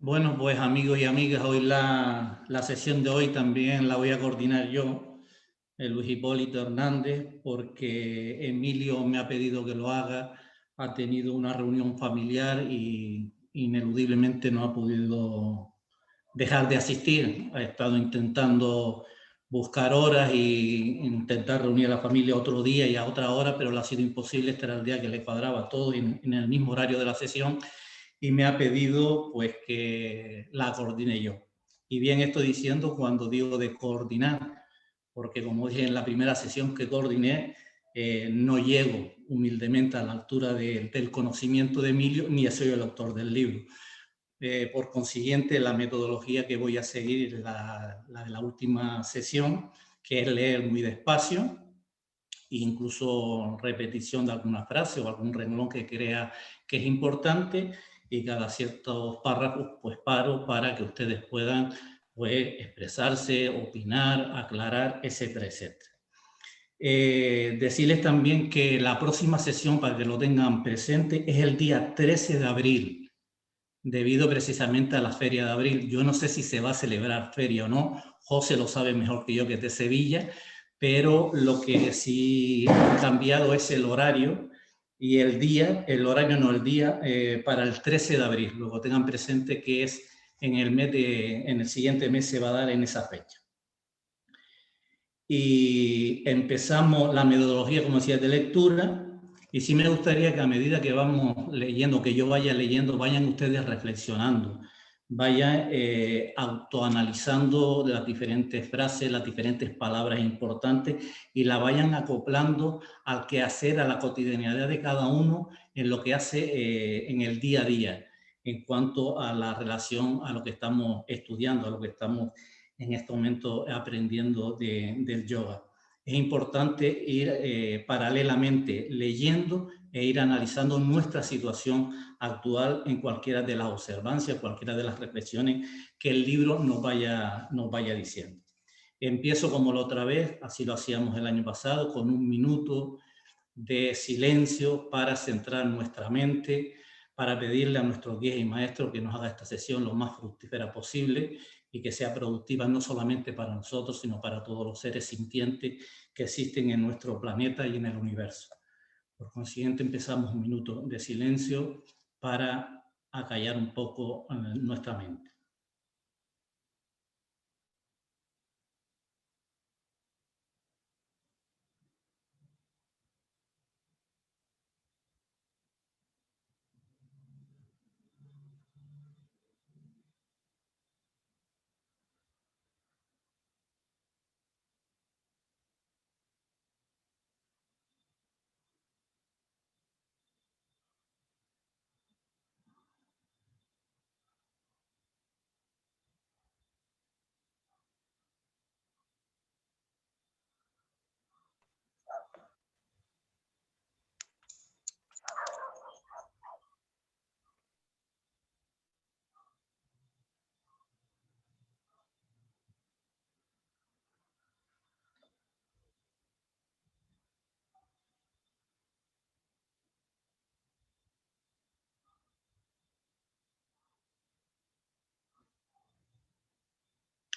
Bueno, pues amigos y amigas, hoy la sesión de hoy también la voy a coordinar yo, Luis Hipólito Hernández, porque Emilio me ha pedido que lo haga, ha tenido una reunión familiar y ineludiblemente no ha podido dejar de asistir. Ha estado intentando buscar horas y intentar reunir a la familia otro día y a otra hora, pero le ha sido imposible. Este era el día que le cuadraba todo en el mismo horario de la sesión y me ha pedido pues que la coordine yo. Y bien estoy diciendo cuando digo de coordinar, porque como dije en la primera sesión que coordiné, no llego humildemente a la altura del conocimiento de Emilio, ni soy el autor del libro. Por consiguiente, la metodología que voy a seguir es la de la última sesión, que es leer muy despacio, incluso repetición de alguna frase o algún renglón que crea que es importante, y cada ciertos párrafos pues paro para que ustedes puedan pues expresarse, opinar, aclarar, etcétera, etcétera. Decirles también que la próxima sesión, para que lo tengan presente, es el día 13 de abril, debido precisamente a la Feria de Abril. Yo no sé si se va a celebrar feria o no, José lo sabe mejor que yo, que es de Sevilla, pero lo que sí ha cambiado es el horario y el día, el horario no el día, para el 13 de abril. Luego tengan presente que es en el siguiente mes se va a dar en esa fecha. Y empezamos la metodología, como decía, de lectura. Y sí me gustaría que a medida que vamos leyendo, que yo vaya leyendo, vayan ustedes reflexionando, vayan autoanalizando las diferentes frases, las diferentes palabras importantes y la vayan acoplando al quehacer, a la cotidianidad de cada uno en lo que hace en el día a día, en cuanto a la relación a lo que estamos estudiando, a lo que estamos en este momento aprendiendo del yoga. Es importante ir paralelamente leyendo e ir analizando nuestra situación actual en cualquiera de las observancias, cualquiera de las reflexiones que el libro nos vaya diciendo. Empiezo como la otra vez, así lo hacíamos el año pasado, con 1 minuto de silencio para centrar nuestra mente, para pedirle a nuestros guías y maestros que nos haga esta sesión lo más fructífera posible y que sea productiva no solamente para nosotros, sino para todos los seres sintientes que existen en nuestro planeta y en el universo. Por consiguiente, empezamos 1 minuto de silencio para acallar un poco nuestra mente.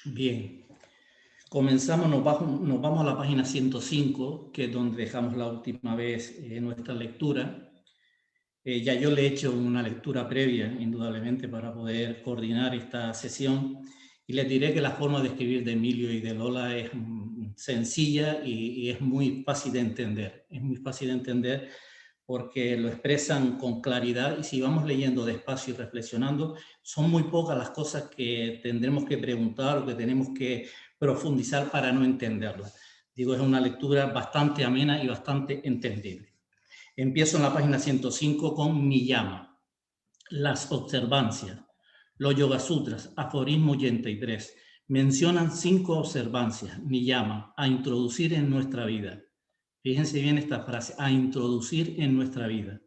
Bien, comenzamos, nos vamos a la página 105, que es donde dejamos la última vez nuestra lectura. Ya yo le he hecho una lectura previa, indudablemente, para poder coordinar esta sesión, y les diré que la forma de escribir de Emilio y de Lola es sencilla y es muy fácil de entender. Es muy fácil de entender porque lo expresan con claridad, y si vamos leyendo despacio y reflexionando, son muy pocas las cosas que tendremos que preguntar o que tenemos que profundizar para no entenderlo. Digo, es una lectura bastante amena y bastante entendible. Empiezo en la página 105 con Niyama, las observancias. Los Yoga Sutras, aforismo 83, mencionan 5 observancias, Niyama, a introducir en nuestra vida. Fíjense bien esta frase, a introducir en nuestra vida.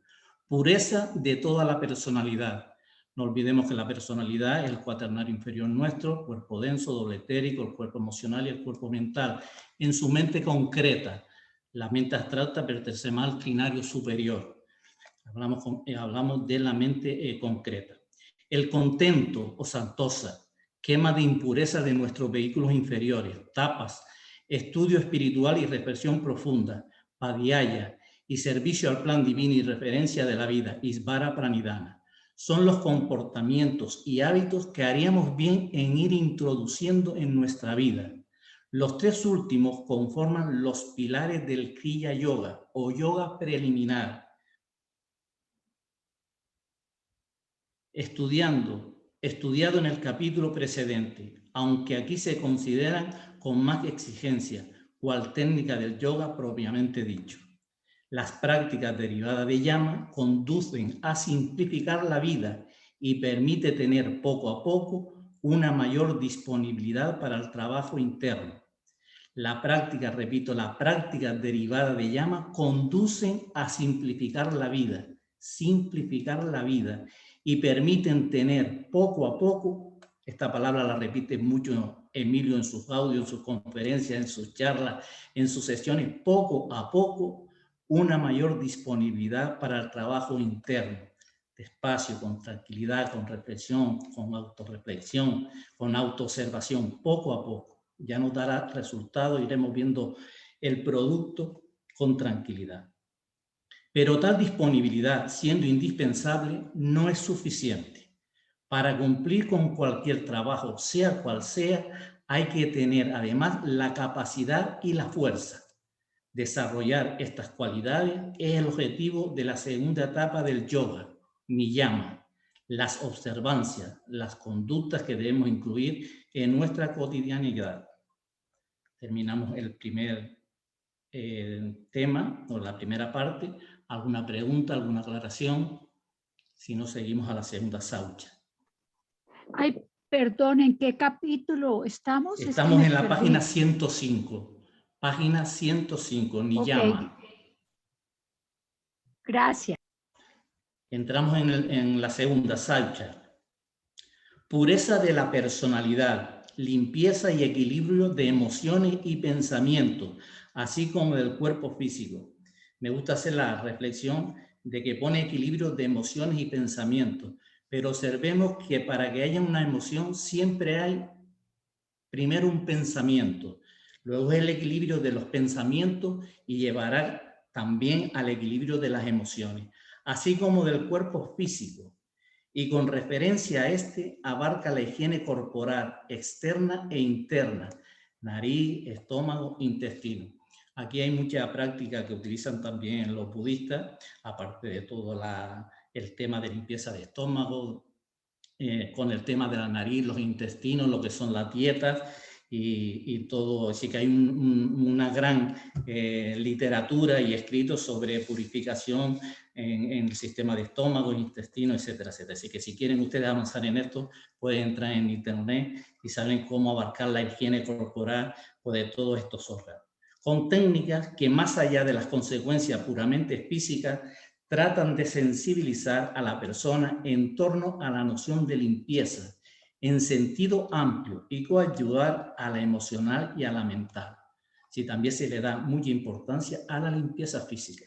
Pureza de toda la personalidad. No olvidemos que la personalidad es el cuaternario inferior nuestro, cuerpo denso, doble etérico, el cuerpo emocional y el cuerpo mental. En su mente concreta, la mente abstracta pertenece al trinario superior. Hablamos de la mente concreta. El contento o santosa, quema de impureza de nuestros vehículos inferiores, tapas, estudio espiritual y reflexión profunda, padhyaya y servicio al plan divino y referencia de la vida, Isvara Pranidhana. Son los comportamientos y hábitos que haríamos bien en ir introduciendo en nuestra vida. Los tres últimos conforman los pilares del Kriya Yoga o yoga preliminar. Estudiado en el capítulo precedente, aunque aquí se consideran con más exigencia, cual técnica del yoga propiamente dicho. Las prácticas derivadas de llama conducen a simplificar la vida y permite tener poco a poco una mayor disponibilidad para el trabajo interno. La práctica, repito, las prácticas derivadas de llama conducen a simplificar la vida y permiten tener poco a poco, esta palabra la repite mucho Emilio en sus audios, en sus conferencias, en sus charlas, en sus sesiones, poco a poco una mayor disponibilidad para el trabajo interno, despacio, con tranquilidad, con reflexión, con autorreflexión, con autoobservación, poco a poco. Ya nos dará resultado, iremos viendo el producto con tranquilidad. Pero tal disponibilidad, siendo indispensable, no es suficiente. Para cumplir con cualquier trabajo, sea cual sea, hay que tener además la capacidad y la fuerza. Desarrollar estas cualidades es el objetivo de la segunda etapa del yoga, niyama, las observancias, las conductas que debemos incluir en nuestra cotidianidad. Terminamos el primer tema, o la primera parte. ¿Alguna pregunta, alguna aclaración? Si no, seguimos a la segunda saucha. Ay, perdón, ¿en qué capítulo estamos? Estamos en la página 105. Página 105, niyama. Okay. Gracias. Entramos en la segunda saucha. Pureza de la personalidad, limpieza y equilibrio de emociones y pensamientos, así como del cuerpo físico. Me gusta hacer la reflexión de que pone equilibrio de emociones y pensamientos, pero observemos que para que haya una emoción siempre hay primero un pensamiento, luego el equilibrio de los pensamientos y llevará también al equilibrio de las emociones, así como del cuerpo físico. Y con referencia a este, abarca la higiene corporal externa e interna, nariz, estómago, intestino. Aquí hay mucha práctica que utilizan también los budistas, aparte de todo el tema de limpieza de estómago, con el tema de la nariz, los intestinos, lo que son las dietas y todo. Así que hay una gran literatura y escritos sobre purificación en el sistema de estómago, intestino, etcétera, etcétera. Así que si quieren ustedes avanzar en esto, pueden entrar en internet y saben cómo abarcar la higiene corporal o de todos estos órganos. Con técnicas que más allá de las consecuencias puramente físicas, tratan de sensibilizar a la persona en torno a la noción de limpieza en sentido amplio y coayudar a la emocional y a la mental. Sí, también se le da mucha importancia a la limpieza física.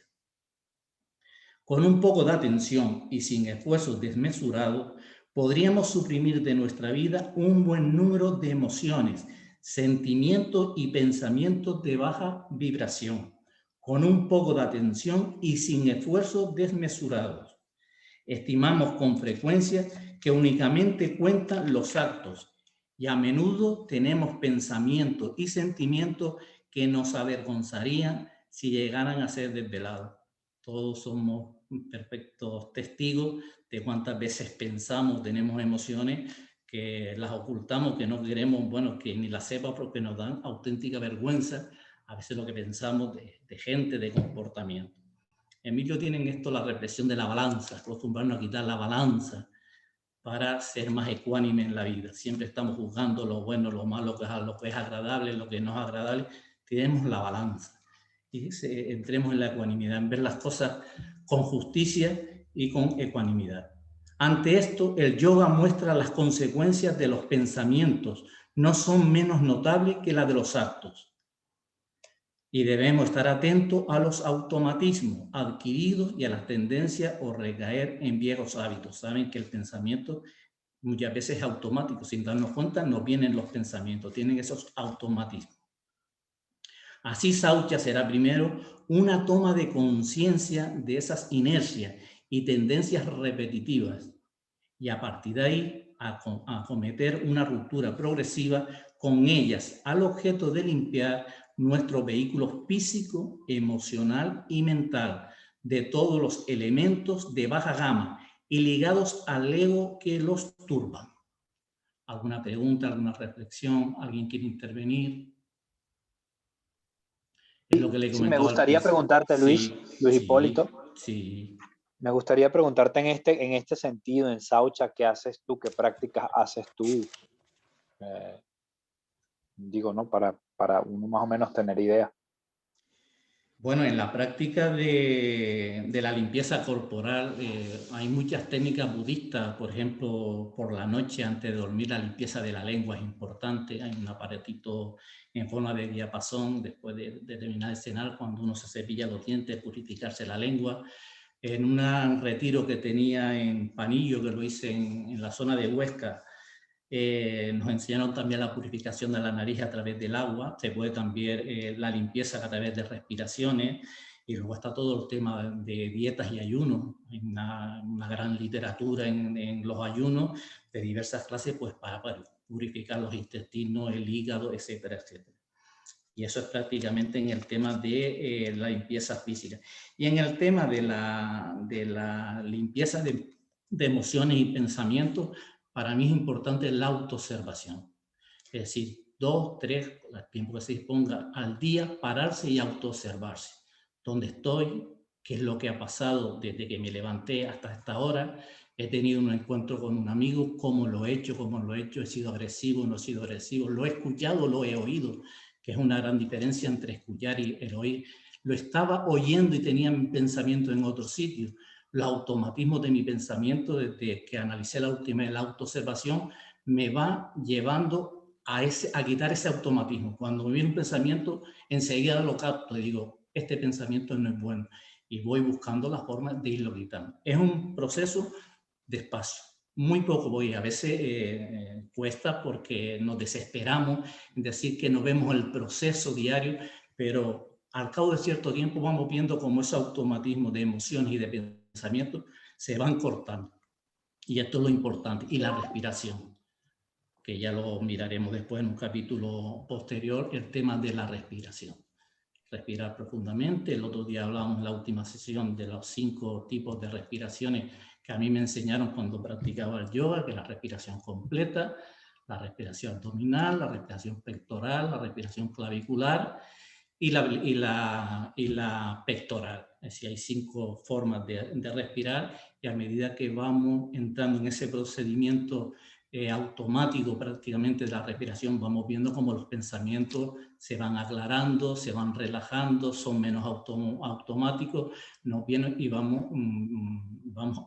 Con un poco de atención y sin esfuerzos desmesurados, podríamos suprimir de nuestra vida un buen número de emociones, sentimientos y pensamientos de baja vibración, con un poco de atención y sin esfuerzos desmesurados. Estimamos con frecuencia que únicamente cuentan los actos y a menudo tenemos pensamientos y sentimientos que nos avergonzarían si llegaran a ser desvelados. Todos somos perfectos testigos de cuántas veces pensamos, tenemos emociones que las ocultamos, que no queremos, bueno, que ni las sepa porque nos dan auténtica vergüenza a veces lo que pensamos de gente, de comportamiento. Emilio tiene en esto la reflexión de la balanza, acostumbrarnos a quitar la balanza para ser más ecuánime en la vida. Siempre estamos juzgando lo bueno, lo malo, lo que es agradable, lo que no es agradable. Tenemos la balanza y entremos en la ecuanimidad, en ver las cosas con justicia y con ecuanimidad. Ante esto, el yoga muestra las consecuencias de los pensamientos, no son menos notables que las de los actos. Y debemos estar atentos a los automatismos adquiridos y a las tendencias o recaer en viejos hábitos. Saben que el pensamiento muchas veces automático, sin darnos cuenta nos vienen los pensamientos, tienen esos automatismos. Así Saucha será primero una toma de conciencia de esas inercias y tendencias repetitivas y a partir de ahí a cometer una ruptura progresiva con ellas al objeto de limpiar nuestro vehículo físico, emocional y mental de todos los elementos de baja gama y ligados al ego que los turban. ¿Alguna pregunta, alguna reflexión? ¿Alguien quiere intervenir? Es lo que le Sí, me comentaba al gustaría principio. preguntarte, Luis Hipólito, Sí. me gustaría preguntarte en este sentido, en Saucha, ¿qué haces tú? ¿Qué prácticas haces tú? Digo, ¿no? Para uno más o menos tener idea. Bueno, en la práctica de la limpieza corporal hay muchas técnicas budistas, por ejemplo, por la noche antes de dormir la limpieza de la lengua es importante, hay un aparatito en forma de diapasón después de terminar de cenar, cuando uno se cepilla los dientes, purificarse la lengua. En un retiro que tenía en Panillo, que lo hice en la zona de Huesca, nos enseñaron también la purificación de la nariz a través del agua, se puede también la limpieza a través de respiraciones, y luego está todo el tema de dietas y ayunos. Hay una gran literatura en los ayunos de diversas clases pues, para purificar los intestinos, el hígado, etcétera, etcétera. Y eso es prácticamente en el tema de la limpieza física. Y en el tema de la limpieza de emociones y pensamientos, para mí es importante la autoobservación. Es decir, 2, 3, el tiempo que se disponga al día, pararse y autoobservarse. ¿Dónde estoy? ¿Qué es lo que ha pasado desde que me levanté hasta esta hora? He tenido un encuentro con un amigo, ¿cómo lo he hecho? ¿Cómo lo he hecho? ¿He sido agresivo? ¿No he sido agresivo? ¿Lo he escuchado? ¿Lo he oído? Que es una gran diferencia entre escuchar y el oír. Lo estaba oyendo y tenía mi pensamiento en otro sitio. Los automatismos de mi pensamiento, desde que analicé la última la autoobservación, me va llevando a quitar ese automatismo. Cuando me viene un pensamiento, enseguida lo capto y digo, este pensamiento no es bueno. Y voy buscando la forma de irlo quitando. Es un proceso despacio. Muy poco voy, a veces cuesta porque nos desesperamos en decir que no vemos el proceso diario, pero al cabo de cierto tiempo vamos viendo cómo ese automatismo de emociones y de pensamientos se van cortando. Y esto es lo importante. Y la respiración, que ya lo miraremos después en un capítulo posterior, el tema de la respiración. Respirar profundamente. El otro día hablábamos en la última sesión de los 5 tipos de respiraciones que a mí me enseñaron cuando practicaba el yoga, que es la respiración completa, la respiración abdominal, la respiración pectoral, la respiración clavicular y la pectoral. Es decir, hay 5 formas de respirar y a medida que vamos entrando en ese procedimiento automático prácticamente de la respiración, vamos viendo cómo los pensamientos se van aclarando, se van relajando, son menos automáticos, nos vienen y vamos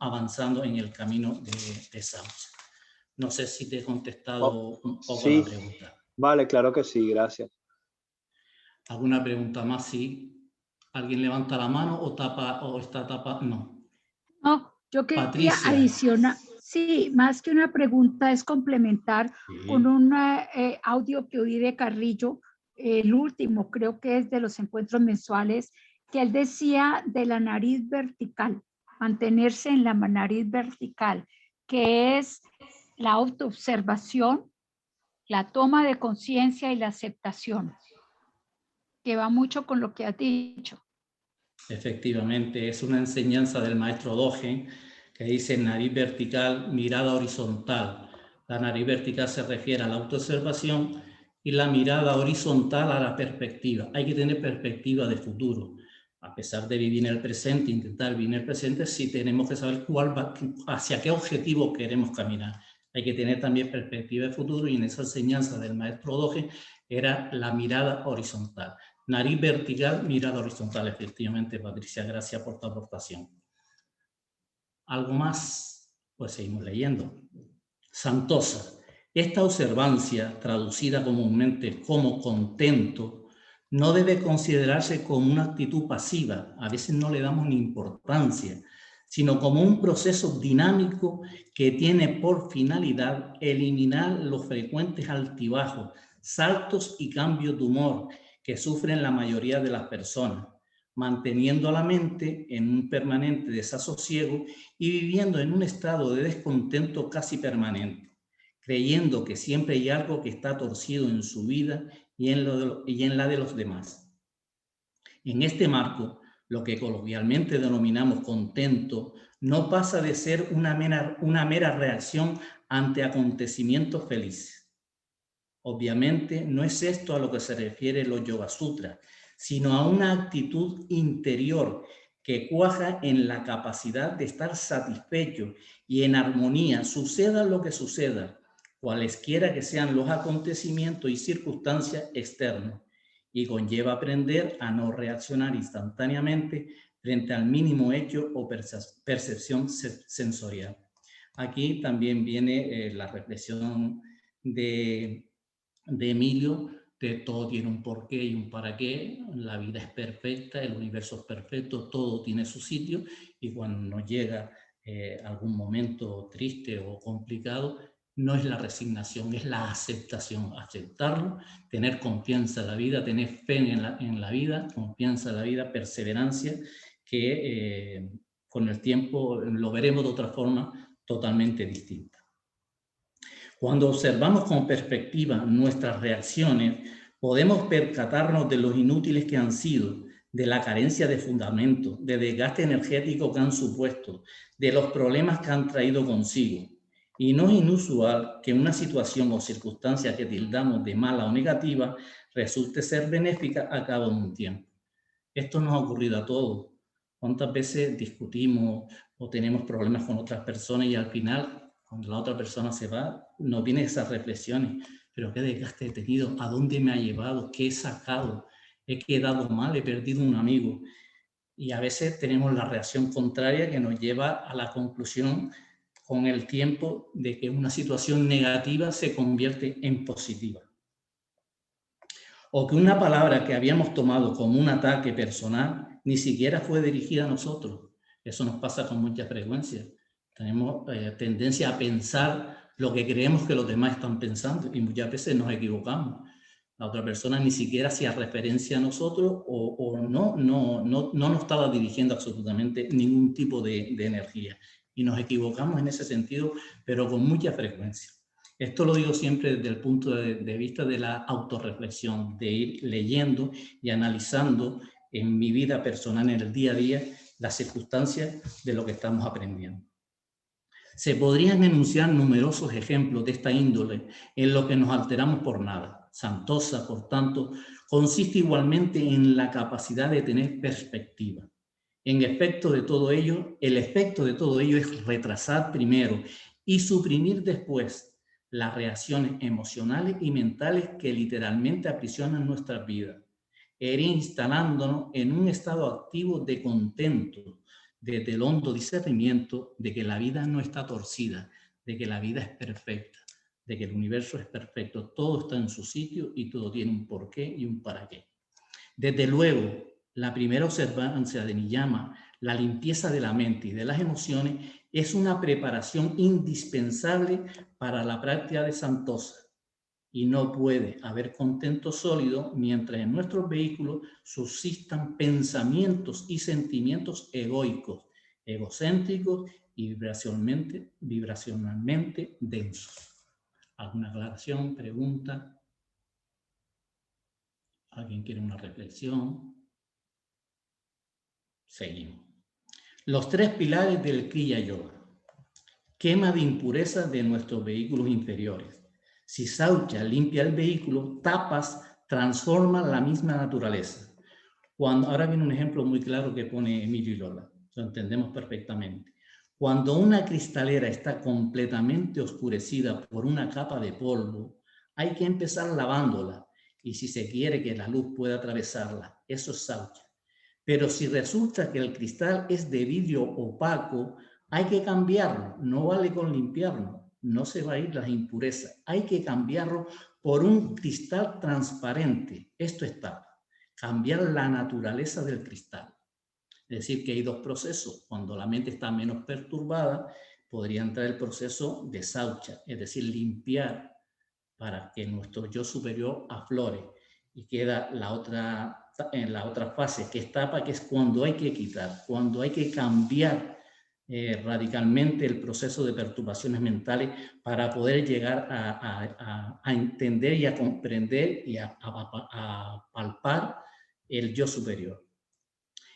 avanzando en el camino de Saucha. No sé si te he contestado un poco la pregunta. Vale, claro que sí, gracias. ¿Alguna pregunta más? Sí. ¿Alguien levanta la mano o está tapada? No. No, yo quería Patricia. adicionar, sí, más que una pregunta es complementar con un audio que oí de Carrillo, el último, creo que es de los encuentros mensuales, que él decía de la nariz vertical, mantenerse en la nariz vertical, que es la autoobservación, la toma de conciencia y la aceptación, que va mucho con lo que has dicho. Efectivamente, es una enseñanza del maestro Dogen que dice nariz vertical, mirada horizontal. La nariz vertical se refiere a la autoobservación y la mirada horizontal a la perspectiva. Hay que tener perspectiva de futuro. A pesar de vivir en el presente, intentar vivir en el presente, sí tenemos que saber hacia qué objetivo queremos caminar. Hay que tener también perspectiva de futuro y en esa enseñanza del maestro Dogen era la mirada horizontal. Nariz vertical, mirada horizontal, efectivamente, Patricia, gracias por tu aportación. ¿Algo más? Pues seguimos leyendo. Santosa. Esta observancia, traducida comúnmente como contento, no debe considerarse como una actitud pasiva. A veces no le damos ni importancia, sino como un proceso dinámico que tiene por finalidad eliminar los frecuentes altibajos, saltos y cambios de humor que sufren la mayoría de las personas, manteniendo a la mente en un permanente desasosiego y viviendo en un estado de descontento casi permanente, creyendo que siempre hay algo que está torcido en su vida y en la de los demás. En este marco, lo que coloquialmente denominamos contento no pasa de ser una mera reacción ante acontecimientos felices. Obviamente no es esto a lo que se refiere los Yoga Sutras, sino a una actitud interior que cuaja en la capacidad de estar satisfecho y en armonía, suceda lo que suceda, cualesquiera que sean los acontecimientos y circunstancias externas, y conlleva aprender a no reaccionar instantáneamente frente al mínimo hecho o percepción sensorial. Aquí también viene la reflexión de Emilio, de todo tiene un porqué y un para qué, la vida es perfecta, el universo es perfecto, todo tiene su sitio, y cuando nos llega algún momento triste o complicado, no es la resignación, es la aceptación, aceptarlo, tener confianza en la vida, tener fe en la vida, confianza en la vida, perseverancia, que con el tiempo lo veremos de otra forma totalmente distinta. Cuando observamos con perspectiva nuestras reacciones, podemos percatarnos de los inútiles que han sido, de la carencia de fundamento, de desgaste energético que han supuesto, de los problemas que han traído consigo. Y no es inusual que una situación o circunstancia que tildamos de mala o negativa resulte ser benéfica a cabo de un tiempo. Esto nos ha ocurrido a todos. ¿Cuántas veces discutimos o tenemos problemas con otras personas y al final, cuando la otra persona se va, nos vienen esas reflexiones? ¿Pero qué desgaste he tenido? ¿A dónde me ha llevado? ¿Qué he sacado? ¿He quedado mal? ¿He perdido un amigo? Y a veces tenemos la reacción contraria que nos lleva a la conclusión con el tiempo de que una situación negativa se convierte en positiva. O que una palabra que habíamos tomado como un ataque personal ni siquiera fue dirigida a nosotros. Eso nos pasa con mucha frecuencia. Tenemos tendencia a pensar lo que creemos que los demás están pensando y muchas veces nos equivocamos. La otra persona ni siquiera hacía referencia a nosotros o no nos estaba dirigiendo absolutamente ningún tipo de energía. Y nos equivocamos en ese sentido, pero con mucha frecuencia. Esto lo digo siempre desde el punto de vista de la autorreflexión, de ir leyendo y analizando en mi vida personal, en el día a día, las circunstancias de lo que estamos aprendiendo. Se podrían enunciar numerosos ejemplos de esta índole en lo que nos alteramos por nada. Santosa, por tanto, consiste igualmente en la capacidad de tener perspectiva. En efecto de todo ello, el efecto de todo ello es retrasar primero y suprimir después las reacciones emocionales y mentales que literalmente aprisionan nuestras vidas, ir instalándonos en un estado activo de contento, desde el hondo discernimiento de que la vida no está torcida, de que la vida es perfecta, de que el universo es perfecto, todo está en su sitio y todo tiene un porqué y un para qué. Desde luego, la primera observancia de Niyama, la limpieza de la mente y de las emociones, es una preparación indispensable para la práctica de Santosa. Y no puede haber contento sólido mientras en nuestros vehículos subsistan pensamientos y sentimientos egoicos, egocéntricos y vibracionalmente densos. ¿Alguna aclaración, pregunta? ¿Alguien quiere una reflexión? Seguimos. Los tres pilares del Kriya Yoga. Quema de impurezas de nuestros vehículos inferiores. Si Saucha limpia el vehículo, Tapas transforma la misma naturaleza. Ahora viene un ejemplo muy claro que pone Emilio y Lola. Lo entendemos perfectamente. Cuando una cristalera está completamente oscurecida por una capa de polvo, hay que empezar lavándola. Y si se quiere que la luz pueda atravesarla, eso es Saucha. Pero si resulta que el cristal es de vidrio opaco, hay que cambiarlo. No vale con limpiarlo. No se va a ir las impurezas. Hay que cambiarlo por un cristal transparente. Esto es Tapa. Cambiar la naturaleza del cristal. Es decir, que hay dos procesos. Cuando la mente está menos perturbada, podría entrar el proceso de saucha, es decir, limpiar para que nuestro yo superior aflore. Y queda en la otra fase, que es tapa, que es cuando hay que quitar, cuando hay que cambiar radicalmente el proceso de perturbaciones mentales para poder llegar a entender y a comprender y a palpar el yo superior.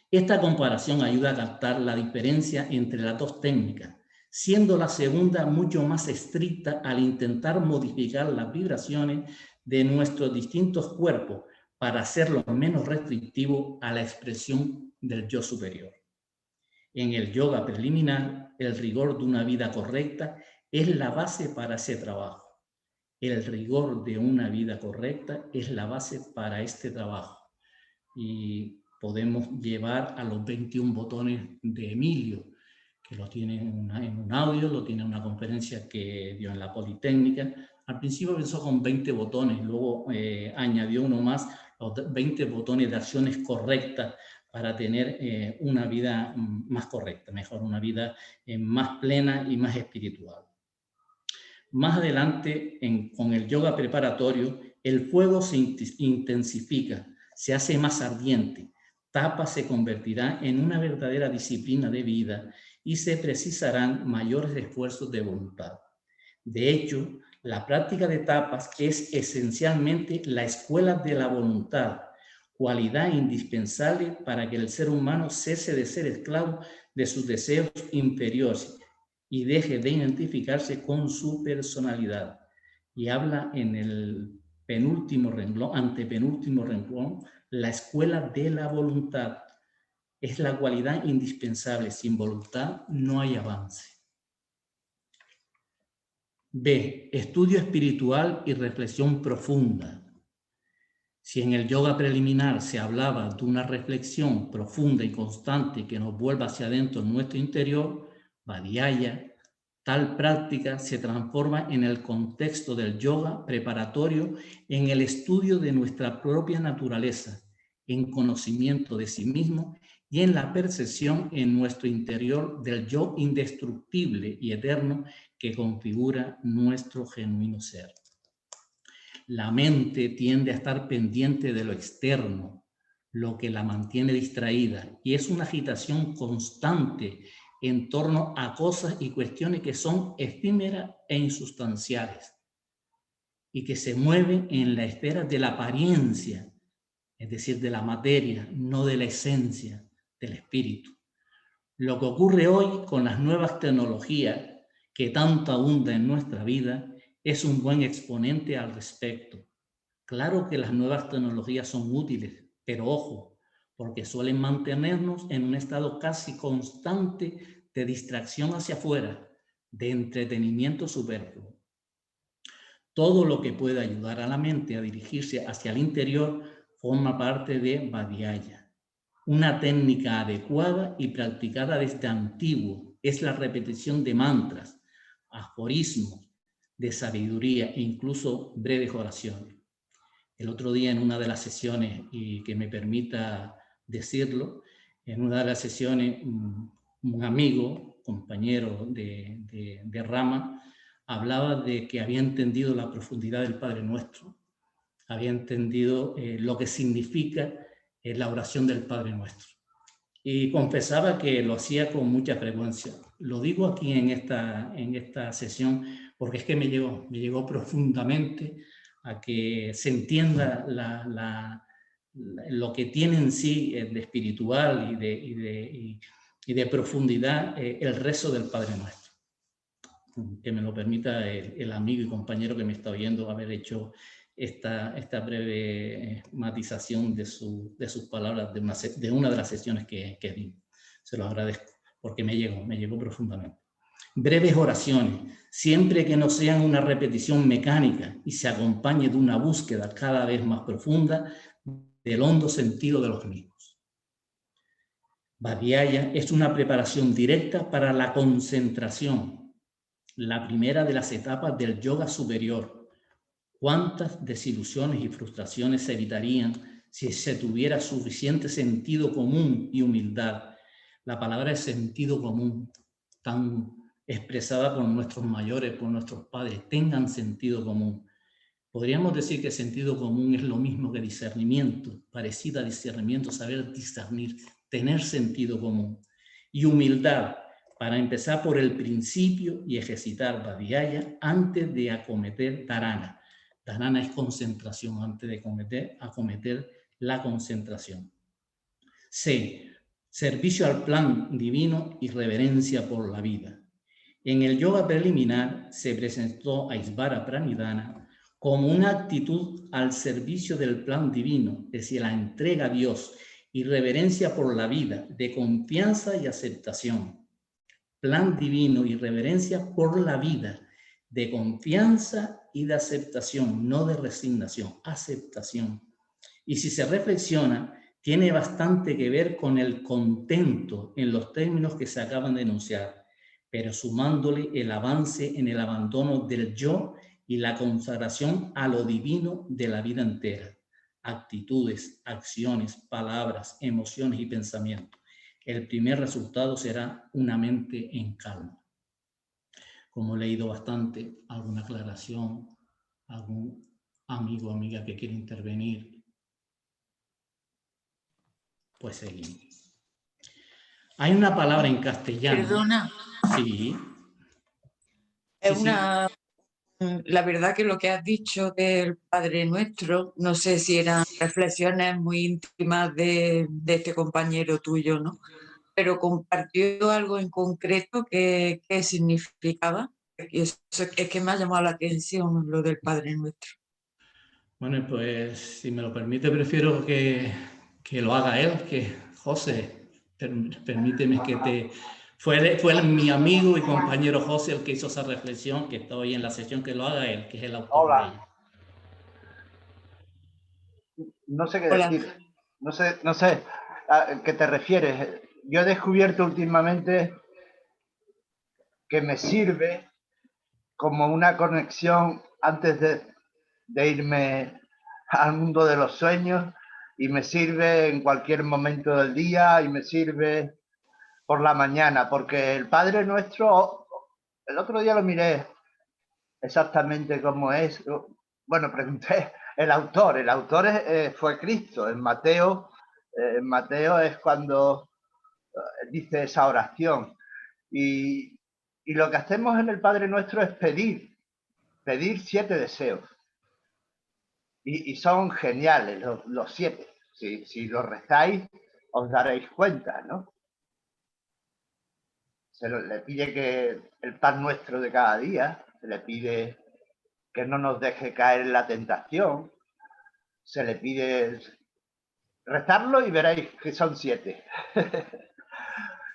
Esta comparación ayuda a captar la diferencia entre las dos técnicas, siendo la segunda mucho más estricta al intentar modificar las vibraciones de nuestros distintos cuerpos para hacerlo menos restrictivo a la expresión del yo superior. En el yoga preliminar, el rigor de una vida correcta es la base para ese trabajo. El rigor de una vida correcta es la base para este trabajo. Y podemos llevar a los 21 botones de Emilio, que lo tiene en un audio, lo tiene en una conferencia que dio en la Politécnica. Al principio empezó con 20 botones, luego añadió uno más, los 20 botones de acciones correctas para tener una vida más correcta, mejor, una vida más plena y más espiritual. Más adelante, con el yoga preparatorio, el fuego se intensifica, se hace más ardiente. Tapa se convertirá en una verdadera disciplina de vida y se precisarán mayores esfuerzos de voluntad. De hecho, la práctica de tapas es esencialmente la escuela de la voluntad, cualidad indispensable para que el ser humano cese de ser esclavo de sus deseos inferiores y deje de identificarse con su personalidad. Y habla en el penúltimo renglón, antepenúltimo renglón, la escuela de la voluntad. Es la cualidad indispensable. Sin voluntad no hay avance. B. Estudio espiritual y reflexión profunda. Si en el yoga preliminar se hablaba de una reflexión profunda y constante que nos vuelva hacia adentro en nuestro interior, Vadhyaya, tal práctica se transforma en el contexto del yoga preparatorio en el estudio de nuestra propia naturaleza, en conocimiento de sí mismo y en la percepción en nuestro interior del yo indestructible y eterno que configura nuestro genuino ser. La mente tiende a estar pendiente de lo externo, lo que la mantiene distraída, y es una agitación constante en torno a cosas y cuestiones que son efímeras e insustanciales y que se mueven en la esfera de la apariencia, es decir, de la materia, no de la esencia del espíritu. Lo que ocurre hoy con las nuevas tecnologías que tanto abundan en nuestra vida es un buen exponente al respecto. Claro que las nuevas tecnologías son útiles, pero ojo, porque suelen mantenernos en un estado casi constante de distracción hacia afuera, de entretenimiento superfluo. Todo lo que pueda ayudar a la mente a dirigirse hacia el interior forma parte de Vadhyaya. Una técnica adecuada y practicada desde antiguo es la repetición de mantras, aforismos, de sabiduría e incluso breves oraciones. El otro día en una de las sesiones, y que me permita decirlo, en una de las sesiones un amigo, compañero de rama, hablaba de que había entendido la profundidad del Padre Nuestro, había entendido lo que significa la oración del Padre Nuestro. Y confesaba que lo hacía con mucha frecuencia. Lo digo aquí en esta sesión porque es que me llegó profundamente a que se entienda lo que tiene en sí de espiritual y de profundidad el rezo del Padre Nuestro. Que me lo permita el amigo y compañero que me está oyendo haber hecho esta breve matización de sus palabras de una de las sesiones que di. Se lo agradezco porque me llegó profundamente. Breves oraciones, siempre que no sean una repetición mecánica y se acompañe de una búsqueda cada vez más profunda del hondo sentido de los mismos. Vadhyaya es una preparación directa para la concentración, la primera de las etapas del yoga superior. ¿Cuántas desilusiones y frustraciones se evitarían si se tuviera suficiente sentido común y humildad la palabra es sentido común, tan expresada por nuestros mayores, por nuestros padres. Tengan sentido común. Podríamos decir que sentido común es lo mismo que discernimiento, parecido a discernimiento, saber discernir, tener sentido común. Y humildad, para empezar por el principio y ejercitar Vadhyaya antes de acometer dharana. Dharana es concentración, antes de acometer la concentración. C. Servicio al plan divino y reverencia por la vida. En el yoga preliminar se presentó a Isvara Pranidhana como una actitud al servicio del plan divino, es decir, la entrega a Dios y reverencia por la vida, de confianza y aceptación. Plan divino y reverencia por la vida, de confianza y de aceptación, no de resignación, aceptación. Y si se reflexiona, tiene bastante que ver con el contento en los términos que se acaban de enunciar, pero sumándole el avance en el abandono del yo y la consagración a lo divino de la vida entera. Actitudes, acciones, palabras, emociones y pensamientos. El primer resultado será una mente en calma. Como he leído bastante, alguna aclaración, algún amigo o amiga que quiera intervenir, pues seguimos. Hay una palabra en castellano. Perdona. Sí. Es una... La verdad que lo que has dicho del Padre Nuestro, no sé si eran reflexiones muy íntimas de este compañero tuyo, ¿no? Pero compartió algo en concreto que significaba. Y eso es que me ha llamado la atención lo del Padre Nuestro. Bueno, pues si me lo permite, prefiero que lo haga él, que José, permíteme que te... Fue mi amigo y compañero José el que hizo esa reflexión, que está hoy en la sesión, que lo haga él, que es el autor. Hola. De ella. No sé qué Hola. decir. No sé a qué te refieres. Yo he descubierto últimamente que me sirve como una conexión antes de irme al mundo de los sueños, y me sirve en cualquier momento del día, y me sirve por la mañana, porque el Padre Nuestro, el otro día lo miré exactamente cómo es. Bueno, pregunté, el autor fue Cristo. En Mateo es cuando dice esa oración. Y lo que hacemos en el Padre Nuestro es pedir 7 deseos. Y son geniales los 7. Si los rezáis, os daréis cuenta, ¿no? Le pide que el pan nuestro de cada día, se le pide que no nos deje caer en la tentación, se le pide rezarlo y veréis que son 7.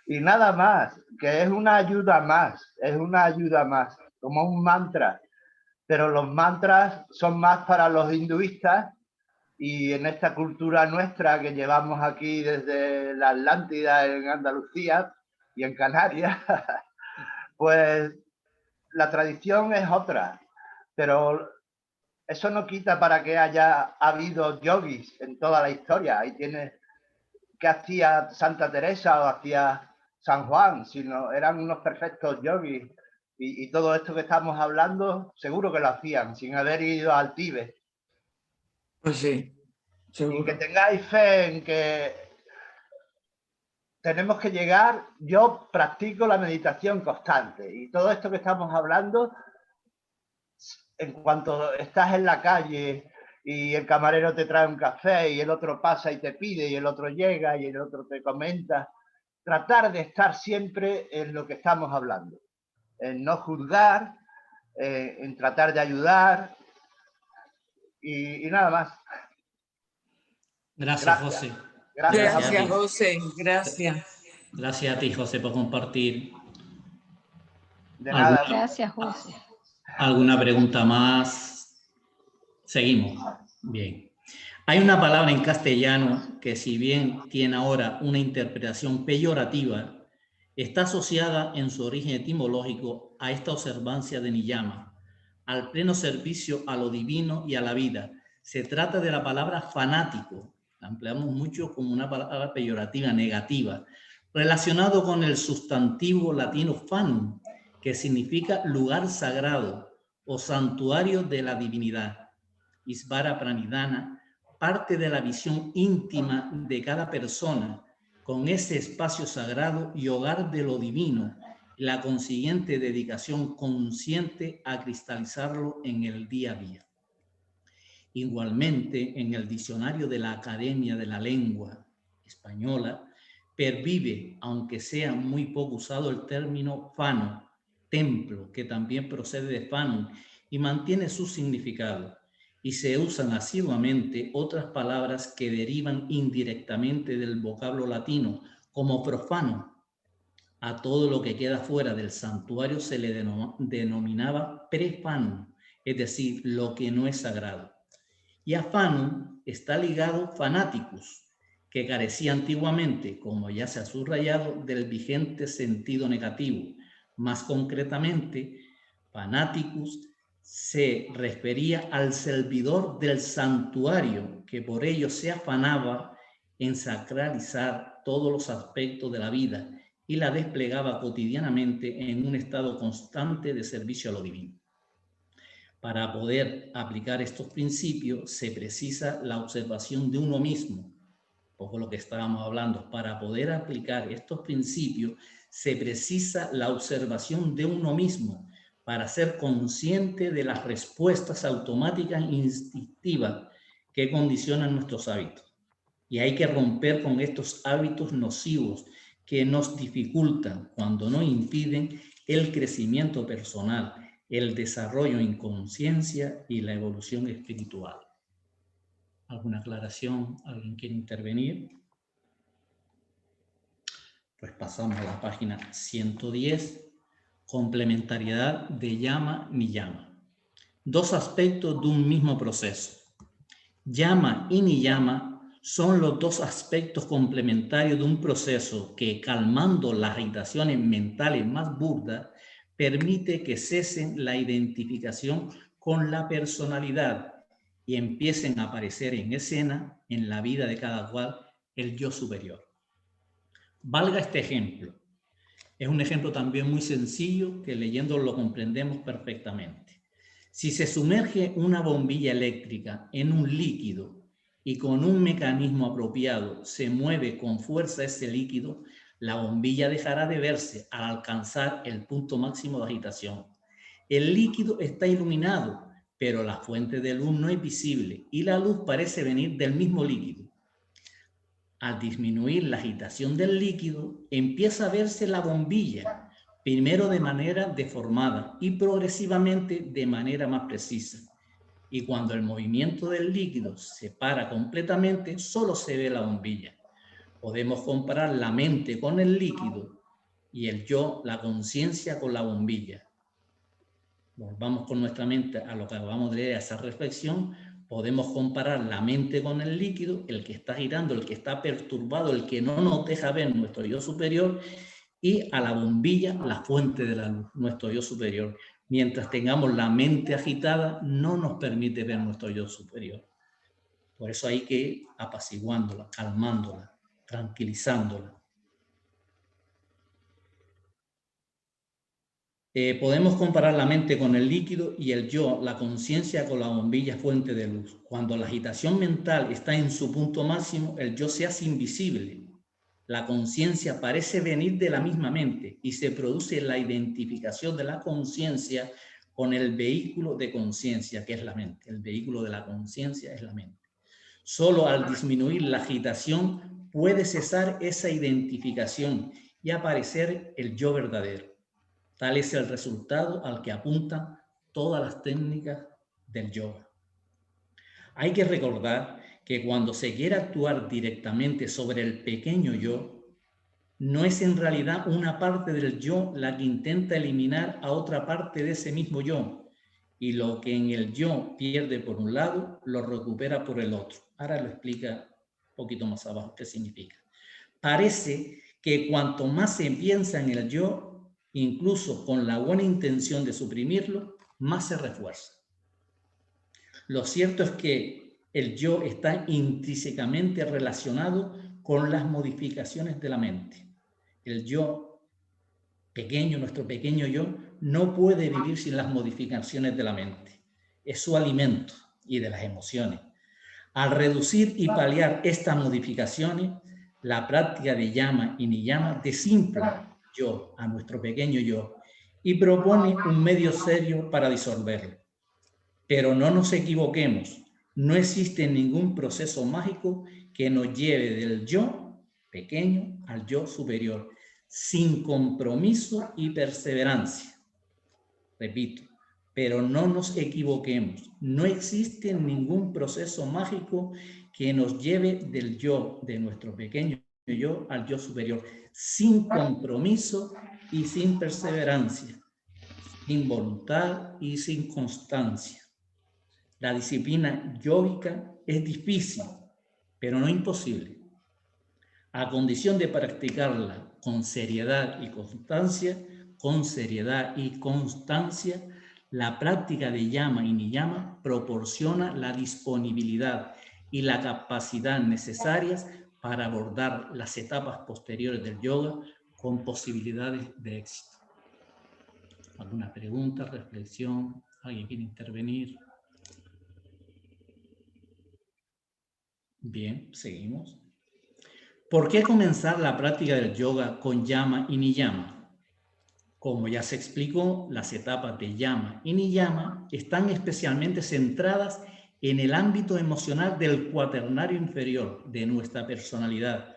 Y nada más, que es una ayuda más, como un mantra. Pero los mantras son más para los hinduistas, y en esta cultura nuestra que llevamos aquí desde la Atlántida, en Andalucía y en Canarias, pues la tradición es otra. Pero eso no quita para que haya habido yogis en toda la historia. Ahí tienes que hacía Santa Teresa o hacía San Juan, sino eran unos perfectos yogis. Y todo esto que estamos hablando, seguro que lo hacían, sin haber ido al Tíbet. Pues sí, seguro. Y que tengáis fe en que tenemos que llegar. Yo practico la meditación constante, y todo esto que estamos hablando, en cuanto estás en la calle y el camarero te trae un café y el otro pasa y te pide y el otro llega y el otro te comenta, tratar de estar siempre en lo que estamos hablando, en no juzgar, en tratar de ayudar, y nada más. Gracias, José. Gracias, José. Gracias. Gracias a ti, José, por compartir. De nada. Gracias, José. ¿Alguna pregunta más? Seguimos. Bien. Hay una palabra en castellano que, si bien tiene ahora una interpretación peyorativa, está asociada en su origen etimológico a esta observancia de Niyama, al pleno servicio a lo divino y a la vida. Se trata de la palabra fanático. La empleamos mucho como una palabra peyorativa, negativa, relacionado con el sustantivo latino fanum, que significa lugar sagrado o santuario de la divinidad. Isvara Pranidhana parte de la visión íntima de cada persona con ese espacio sagrado y hogar de lo divino, la consiguiente dedicación consciente a cristalizarlo en el día a día. Igualmente, en el diccionario de la Academia de la Lengua Española, pervive, aunque sea muy poco usado, el término fano, templo, que también procede de fanum y mantiene su significado. Y se usan asiduamente otras palabras que derivan indirectamente del vocablo latino, como profano. A todo lo que queda fuera del santuario se le denominaba prefanum, es decir, lo que no es sagrado. Y a fanum está ligado fanaticus, que carecía antiguamente, como ya se ha subrayado, del vigente sentido negativo. Más concretamente, fanaticus se refería al servidor del santuario, que por ello se afanaba en sacralizar todos los aspectos de la vida y la desplegaba cotidianamente en un estado constante de servicio a lo divino. Para poder aplicar estos principios se precisa la observación de uno mismo, poco lo que estábamos hablando. Para poder aplicar estos principios se precisa la observación de uno mismo para ser consciente de las respuestas automáticas e instintivas que condicionan nuestros hábitos. Y hay que romper con estos hábitos nocivos que nos dificultan, cuando no impiden, el crecimiento personal, el desarrollo en conciencia y la evolución espiritual. ¿Alguna aclaración? ¿Alguien quiere intervenir? Pues pasamos a la página 110, complementariedad de llama ni llama. Dos aspectos de un mismo proceso. Llama y ni llama son los dos aspectos complementarios de un proceso que, calmando las agitaciones mentales más burdas, permite que cesen la identificación con la personalidad y empiecen a aparecer en escena, en la vida de cada cual, el yo superior. Valga este ejemplo. Es un ejemplo también muy sencillo que leyéndolo lo comprendemos perfectamente. Si se sumerge una bombilla eléctrica en un líquido y con un mecanismo apropiado se mueve con fuerza ese líquido, la bombilla dejará de verse al alcanzar el punto máximo de agitación. El líquido está iluminado, pero la fuente de luz no es visible y la luz parece venir del mismo líquido. Al disminuir la agitación del líquido, empieza a verse la bombilla, primero de manera deformada y progresivamente de manera más precisa. Y cuando el movimiento del líquido se para completamente, solo se ve la bombilla. Podemos comparar la mente con el líquido y el yo, la conciencia, con la bombilla. Volvamos con nuestra mente a lo que acabamos de leer, a esa reflexión. Podemos comparar la mente con el líquido, el que está girando, el que está perturbado, el que no nos deja ver nuestro yo superior, y a la bombilla, la fuente de la luz, nuestro yo superior. Mientras tengamos la mente agitada, no nos permite ver nuestro yo superior. Por eso hay que ir apaciguándola, calmándola, tranquilizándola. Podemos comparar la mente con el líquido y el yo, la conciencia, con la bombilla fuente de luz. Cuando la agitación mental está en su punto máximo, el yo se hace invisible. La conciencia parece venir de la misma mente y se produce la identificación de la conciencia con el vehículo de conciencia, que es la mente. El vehículo de la conciencia es la mente. Solo al disminuir la agitación puede cesar esa identificación y aparecer el yo verdadero. Tal es el resultado al que apuntan todas las técnicas del yoga. Hay que recordar que cuando se quiere actuar directamente sobre el pequeño yo, no es en realidad una parte del yo la que intenta eliminar a otra parte de ese mismo yo, y lo que en el yo pierde por un lado, lo recupera por el otro. Ahora lo explica un poquito más abajo qué significa. Parece que cuanto más se piensa en el yo, incluso con la buena intención de suprimirlo, más se refuerza. Lo cierto es que el yo está intrínsecamente relacionado con las modificaciones de la mente. El yo pequeño, nuestro pequeño yo, no puede vivir sin las modificaciones de la mente. Es su alimento y de las emociones. Al reducir y paliar estas modificaciones, la práctica de llama y niyama desimpla yo a nuestro pequeño yo y propone un medio serio para disolverlo. Pero no nos equivoquemos, no existe ningún proceso mágico que nos lleve del yo pequeño al yo superior, sin compromiso y perseverancia. Repito, pero no nos equivoquemos, no existe ningún proceso mágico que nos lleve del yo, de nuestro pequeño yo, al yo superior, sin compromiso y sin perseverancia, sin voluntad y sin constancia. La disciplina yógica es difícil, pero no imposible. A condición de practicarla con seriedad y constancia, la práctica de llama y niyama proporciona la disponibilidad y la capacidad necesarias para abordar las etapas posteriores del yoga con posibilidades de éxito. ¿Alguna pregunta, reflexión? ¿Alguien quiere intervenir? Bien, seguimos. ¿Por qué comenzar la práctica del yoga con llama y niyama? Como ya se explicó, las etapas de llama y niyama están especialmente centradas en el ámbito emocional del cuaternario inferior de nuestra personalidad,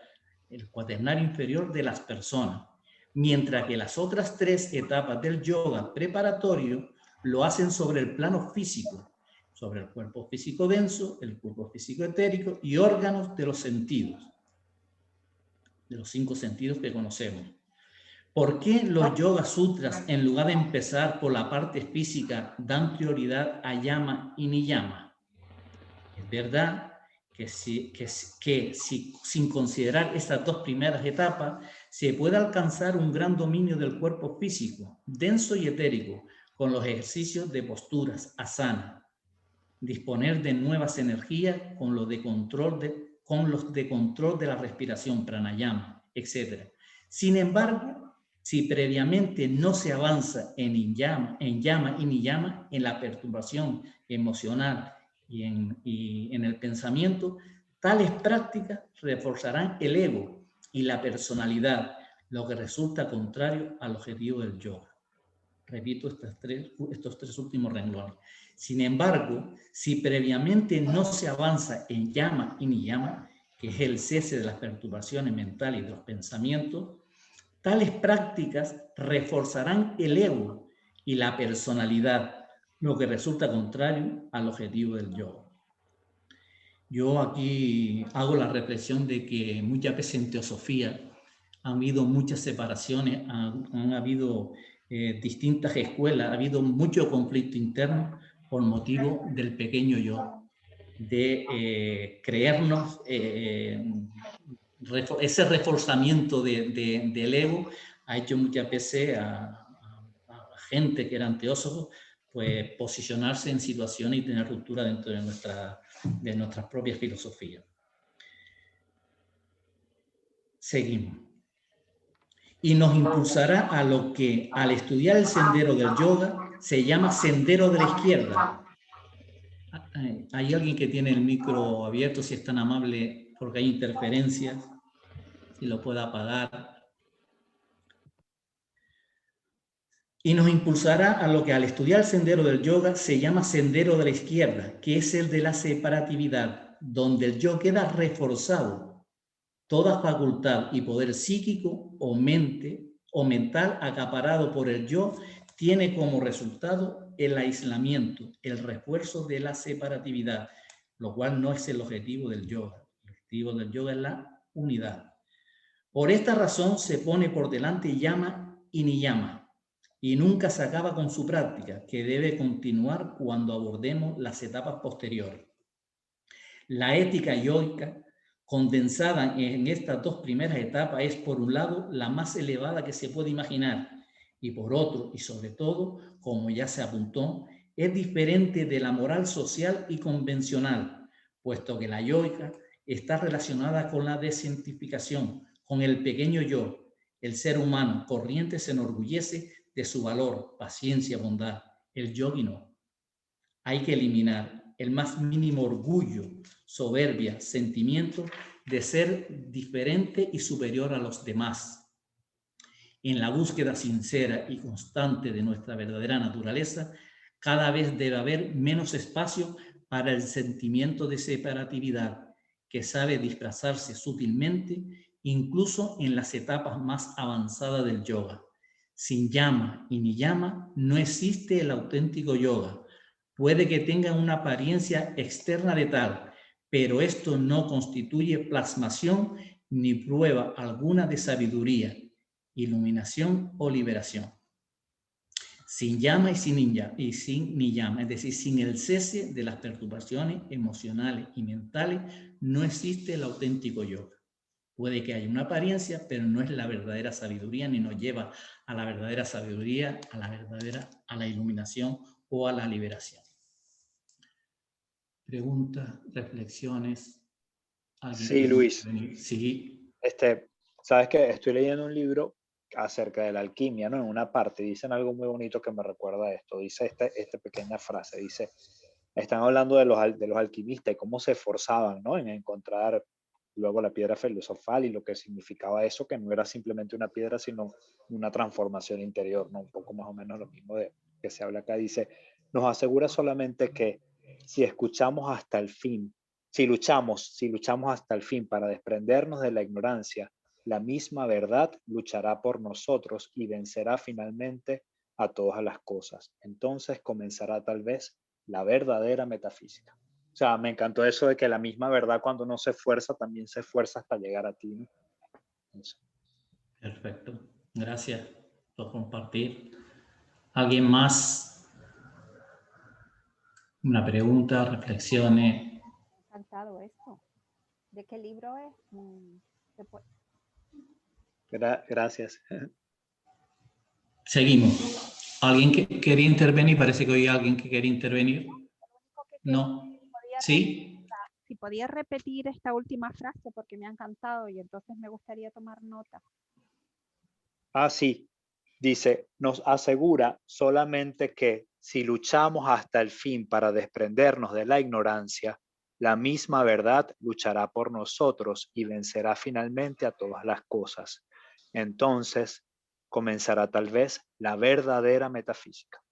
el cuaternario inferior de las personas, mientras que las otras tres etapas del yoga preparatorio lo hacen sobre el plano físico, sobre el cuerpo físico denso, el cuerpo físico etérico y órganos de los sentidos, de los 5 sentidos que conocemos. ¿Por qué los Yoga Sutras, en lugar de empezar por la parte física, dan prioridad a llama y niyama? Es verdad que sin considerar estas dos primeras etapas, se puede alcanzar un gran dominio del cuerpo físico, denso y etérico, con los ejercicios de posturas, asana, disponer de nuevas energías con los de control de la respiración, pranayama, etc. Sin embargo, si previamente no se avanza en llama y niyama, en la perturbación emocional y en el pensamiento, tales prácticas reforzarán el ego y la personalidad, lo que resulta contrario al objetivo del yoga. Repito estos tres últimos renglones. Sin embargo, si previamente no se avanza en llama y niyama, que es el cese de las perturbaciones mentales y de los pensamientos, tales prácticas reforzarán el ego y la personalidad, lo que resulta contrario al objetivo del yoga. Yo aquí hago la reflexión de que muchas veces en teosofía ha habido muchas separaciones, han habido distintas escuelas, ha habido mucho conflicto interno por motivo del pequeño yo, de creernos ese reforzamiento del ego ha hecho muchas veces a gente que eran teósofos pues posicionarse en situaciones y tener ruptura dentro de nuestras propias filosofías. Seguimos. Y nos impulsará a lo que al estudiar el sendero del yoga se llama sendero de la izquierda. Hay alguien que tiene el micro abierto, si es tan amable, porque hay interferencias, si lo puede apagar. Y nos impulsará a lo que al estudiar el sendero del yoga se llama sendero de la izquierda, que es el de la separatividad, donde el yo queda reforzado. Toda facultad y poder psíquico o mental acaparado por el yo tiene como resultado el aislamiento, el refuerzo de la separatividad, lo cual no es el objetivo del yoga. El objetivo del yoga es la unidad. Por esta razón se pone por delante llama y niyama, y nunca se acaba con su práctica, que debe continuar cuando abordemos las etapas posteriores. La ética yógica condensada en estas dos primeras etapas es, por un lado, la más elevada que se puede imaginar, y por otro, y sobre todo, como ya se apuntó, es diferente de la moral social y convencional, puesto que la yógica está relacionada con la descientificación, con el pequeño yo, El ser humano corriente se enorgullece de su valor, paciencia, bondad. El yogi no. Hay que eliminar el más mínimo orgullo, soberbia, sentimiento de ser diferente y superior a los demás. En la búsqueda sincera y constante de nuestra verdadera naturaleza, cada vez debe haber menos espacio para el sentimiento de separatividad que sabe disfrazarse sutilmente incluso en las etapas más avanzadas del yoga. Sin llama y niyama no existe el auténtico yoga. Puede que tenga una apariencia externa de tal, pero esto no constituye plasmación ni prueba alguna de sabiduría, iluminación o liberación. Sin llama y sin niyama, es decir, sin el cese de las perturbaciones emocionales y mentales, no existe el auténtico yoga. Puede que haya una apariencia, pero no es la verdadera sabiduría, ni nos lleva a la verdadera sabiduría, a la iluminación o a la liberación. Preguntas, reflexiones. Sí, Luis. Sí. Sabes que estoy leyendo un libro acerca de la alquimia, ¿no? En una parte dicen algo muy bonito que me recuerda a esto. Dice esta pequeña frase, dice, están hablando de los alquimistas y cómo se esforzaban, ¿no? En encontrar luego la piedra filosofal y lo que significaba eso, que no era simplemente una piedra, sino una transformación interior, ¿no? Un poco más o menos lo mismo que se habla acá. Dice, nos asegura solamente que si escuchamos hasta el fin, si luchamos hasta el fin para desprendernos de la ignorancia, la misma verdad luchará por nosotros y vencerá finalmente a todas las cosas. Entonces comenzará tal vez la verdadera metafísica. O sea, me encantó eso de que la misma verdad cuando uno se esfuerza, también se esfuerza hasta llegar a ti, ¿no? Eso. Perfecto. Gracias por compartir. ¿Alguien más? Una pregunta, reflexiones. Me ha encantado esto. ¿De qué libro es? Gracias. Seguimos. ¿Alguien que quería intervenir? Parece que hoy hay alguien que quería intervenir. No. ¿Sí? Si podía repetir esta última frase porque me ha encantado y entonces me gustaría tomar nota. Ah, sí. Dice, nos asegura solamente que si luchamos hasta el fin para desprendernos de la ignorancia, la misma verdad luchará por nosotros y vencerá finalmente a todas las cosas. Entonces comenzará tal vez la verdadera metafísica.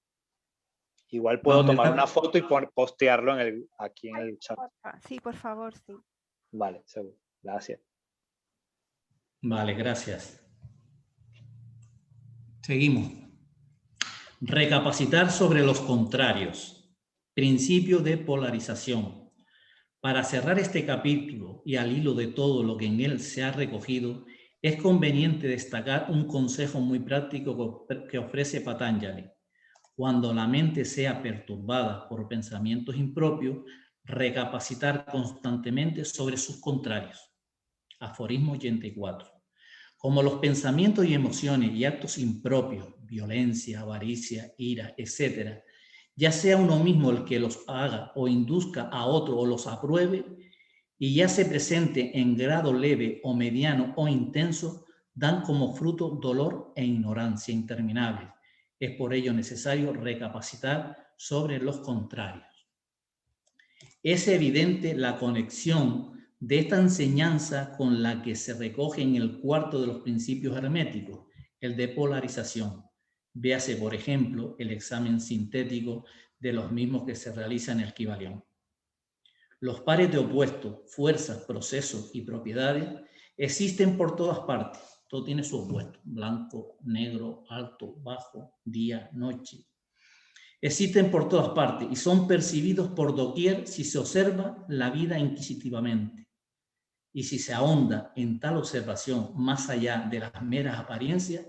Igual puedo tomar una foto y postearlo aquí en el chat. Sí, por favor, sí. Vale, seguro. Gracias. Vale, gracias. Seguimos. Recapacitar sobre los contrarios. Principio de polarización. Para cerrar este capítulo y al hilo de todo lo que en él se ha recogido, es conveniente destacar un consejo muy práctico que ofrece Patanjali. Cuando la mente sea perturbada por pensamientos impropios, recapacitar constantemente sobre sus contrarios. Aforismo 84. Como los pensamientos y emociones y actos impropios, violencia, avaricia, ira, etc., ya sea uno mismo el que los haga o induzca a otro o los apruebe, y ya se presente en grado leve o mediano o intenso, dan como fruto dolor e ignorancia interminables. Es por ello necesario recapacitar sobre los contrarios. Es evidente la conexión de esta enseñanza con la que se recoge en el cuarto de los principios herméticos, el de polarización. Véase, por ejemplo, el examen sintético de los mismos que se realiza en el Kybalión. Los pares de opuestos, fuerzas, procesos y propiedades existen por todas partes. Todo tiene su opuesto: blanco, negro, alto, bajo, día, noche. Existen por todas partes y son percibidos por doquier si se observa la vida inquisitivamente. Y si se ahonda en tal observación más allá de las meras apariencias,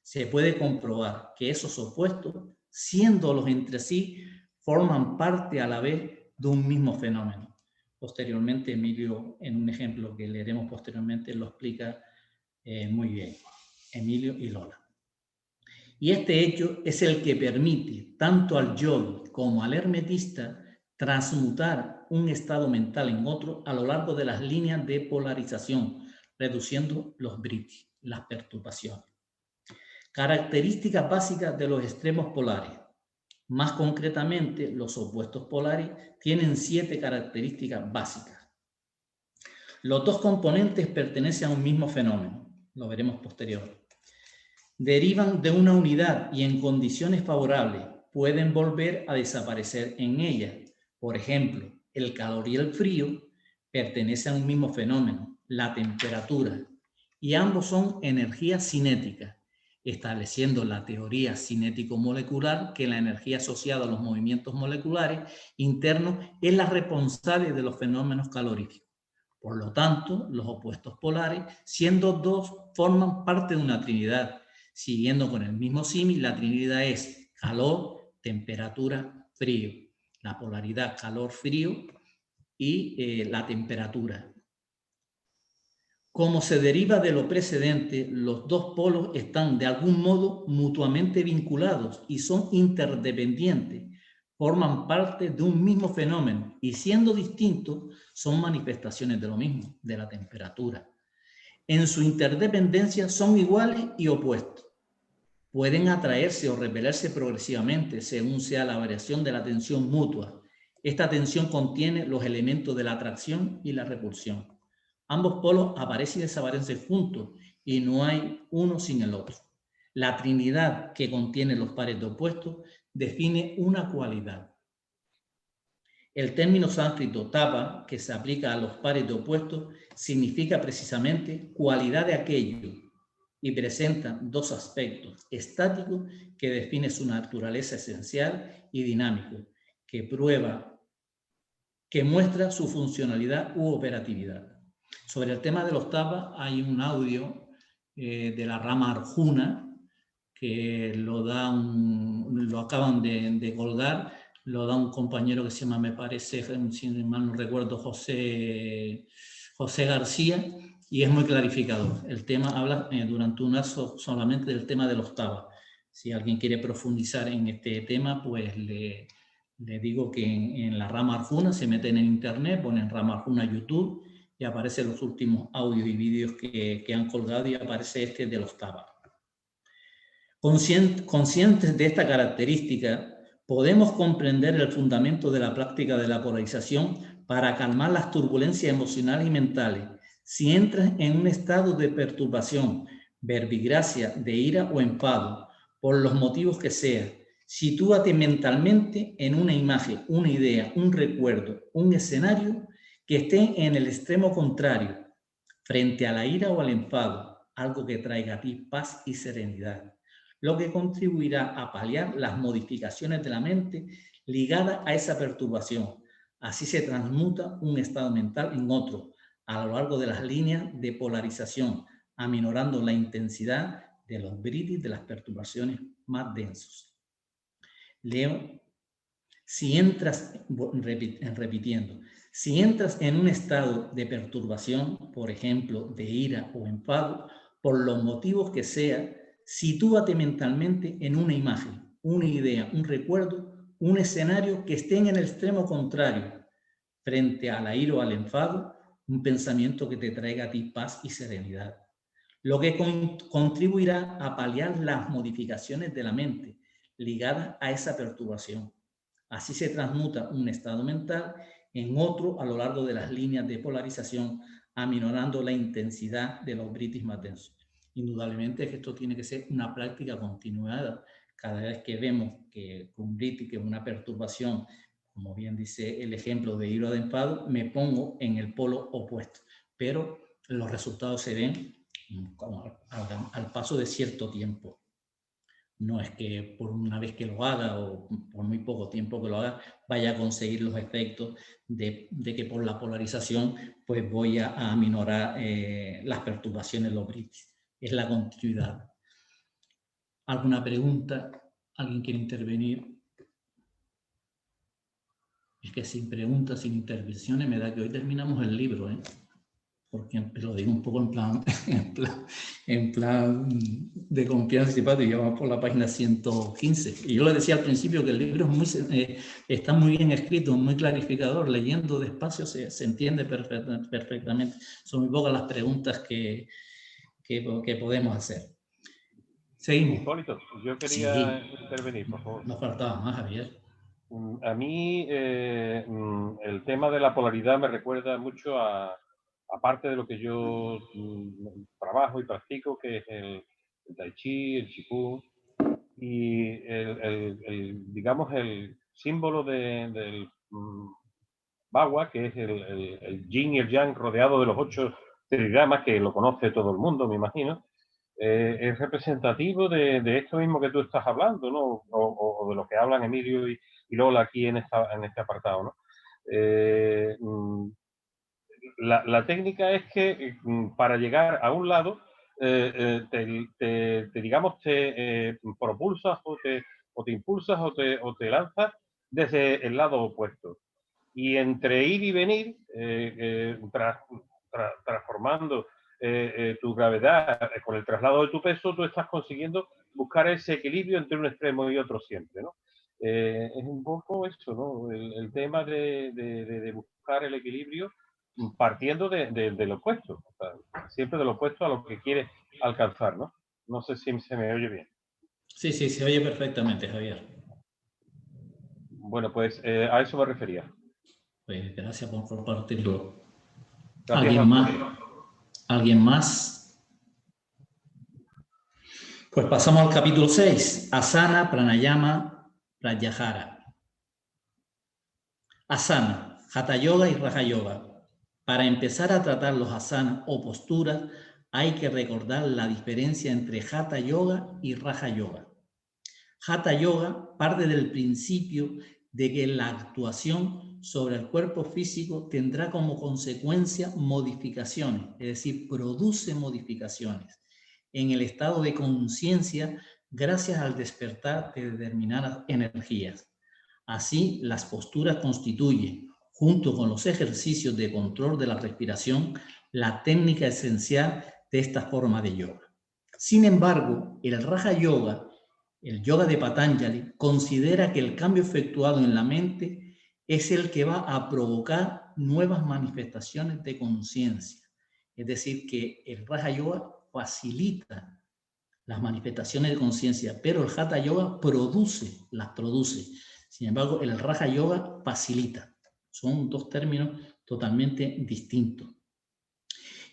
se puede comprobar que esos opuestos, siéndolos entre sí, forman parte a la vez de un mismo fenómeno. Posteriormente, Emilio, en un ejemplo que leeremos posteriormente, lo explica muy bien. Emilio y Lola. Y este hecho es el que permite tanto al yogi como al hermetista transmutar un estado mental en otro a lo largo de las líneas de polarización, reduciendo los vritti. las perturbaciones. Características básicas de los extremos polares. Más concretamente, los opuestos polares tienen 7 características básicas. Los dos componentes pertenecen a un mismo fenómeno, lo veremos posterior. Derivan de una unidad y en condiciones favorables pueden volver a desaparecer en ella. Por ejemplo, el calor y el frío pertenecen a un mismo fenómeno, la temperatura, y ambos son energías cinéticas, estableciendo la teoría cinético-molecular que la energía asociada a los movimientos moleculares internos es la responsable de los fenómenos caloríficos. Por lo tanto, los opuestos polares, siendo dos, forman parte de una trinidad. Siguiendo con el mismo símil, la trinidad es calor, temperatura, frío. La polaridad calor-frío y la temperatura. Como se deriva de lo precedente, los dos polos están de algún modo mutuamente vinculados y son interdependientes, forman parte de un mismo fenómeno y siendo distintos son manifestaciones de lo mismo, de la temperatura. En su interdependencia son iguales y opuestos. Pueden atraerse o repelerse progresivamente según sea la variación de la tensión mutua. Esta tensión contiene los elementos de la atracción y la repulsión. Ambos polos aparecen y desaparecen juntos y no hay uno sin el otro. La trinidad que contiene los pares de opuestos define una cualidad. El término sánscrito tapa, que se aplica a los pares de opuestos, significa precisamente cualidad de aquello y presenta dos aspectos: estático, que define su naturaleza esencial, y dinámico, que muestra su funcionalidad u operatividad. Sobre el tema de los tapas hay un audio de la rama Arjuna que lo acaban de colgar, lo da un compañero que se llama, me parece, si mal no recuerdo, José García, y es muy clarificador. El tema habla durante un aso solamente del tema de los tapas. Si alguien quiere profundizar en este tema, pues le digo que en la rama Arjuna se meten en internet, ponen rama Arjuna YouTube y aparecen los últimos audios y vídeos que han colgado y aparece este de los tapas. Conscientes de esta característica, podemos comprender el fundamento de la práctica de la polarización para calmar las turbulencias emocionales y mentales. Si entras en un estado de perturbación, verbigracia, de ira o enfado, por los motivos que sea, sitúate mentalmente en una imagen, una idea, un recuerdo, un escenario que esté en el extremo contrario, frente a la ira o al enfado, algo que traiga a ti paz y serenidad, lo que contribuirá a paliar las modificaciones de la mente ligadas a esa perturbación. Así se transmuta un estado mental en otro, a lo largo de las líneas de polarización, aminorando la intensidad de los britis de las perturbaciones más densos. Leo, si entras en un estado de perturbación, por ejemplo, de ira o enfado, por los motivos que sea, sitúate mentalmente en una imagen, una idea, un recuerdo, un escenario que esté en el extremo contrario, frente a la ira o al enfado, un pensamiento que te traiga a ti paz y serenidad, lo que contribuirá a paliar las modificaciones de la mente ligadas a esa perturbación. Así se transmuta un estado mental en otro a lo largo de las líneas de polarización, aminorando la intensidad de los britis más densos. Indudablemente que esto tiene que ser una práctica continuada. Cada vez que vemos que un britis, que es una perturbación, como bien dice el ejemplo de ira o de enfado, me pongo en el polo opuesto. Pero los resultados se ven al paso de cierto tiempo. No es que por una vez que lo haga o por muy poco tiempo que lo haga vaya a conseguir los efectos de que por la polarización pues voy a aminorar las perturbaciones, los britis. Es la continuidad. ¿Alguna pregunta? ¿Alguien quiere intervenir? Es que sin preguntas, sin intervenciones, me da que hoy terminamos el libro, porque lo digo un poco en plan de confianza y paz, y vamos por la página 115. Y yo le decía al principio que el libro está muy bien escrito, muy clarificador, leyendo despacio se entiende perfectamente. Son muy pocas las preguntas que que podemos hacer. Seguimos. Hipólito, yo quería intervenir, por favor. Nos faltaba más, Javier. A mí el tema de la polaridad me recuerda mucho aparte de lo que yo trabajo y practico, que es el tai chi, el qigong, y digamos el símbolo del Bagua, que es el yin y el yang rodeado de los 8 trigramas, que lo conoce todo el mundo, me imagino. Es representativo de esto mismo que tú estás hablando, ¿no? O de lo que hablan Emilio y Lola aquí en este apartado, ¿no? La técnica es que para llegar a un lado digamos, te propulsas o te impulsas o te lanzas desde el lado opuesto. Y entre ir y venir, transformando tu gravedad con el traslado de tu peso, tú estás consiguiendo buscar ese equilibrio entre un extremo y otro siempre, ¿no? Es un poco eso, ¿no? El tema de buscar el equilibrio partiendo del opuesto, o sea, siempre del opuesto a lo que quieres alcanzar, ¿no? No sé si se me oye bien. Sí, se oye perfectamente, Javier. Bueno, pues a eso me refería. Pues gracias por compartirlo. Gracias. ¿Alguien más? ¿Alguien más? Pues pasamos al capítulo 6, Asana, Pranayama, Pratyahara. Asana, Hatha Yoga y Raja Yoga. Para empezar a tratar los asanas o posturas, hay que recordar la diferencia entre Hatha Yoga y Raja Yoga. Hatha Yoga parte del principio de que la actuación sobre el cuerpo físico tendrá como consecuencia modificaciones, es decir, produce modificaciones en el estado de conciencia gracias al despertar de determinadas energías. Así, las posturas constituyen, junto con los ejercicios de control de la respiración, la técnica esencial de esta forma de yoga. Sin embargo, el Raja Yoga, el yoga de Patanjali, considera que el cambio efectuado en la mente es el que va a provocar nuevas manifestaciones de conciencia. Es decir, que el Raja Yoga facilita las manifestaciones de conciencia, pero el Hatha Yoga las produce. Sin embargo, el Raja Yoga facilita. Son dos términos totalmente distintos.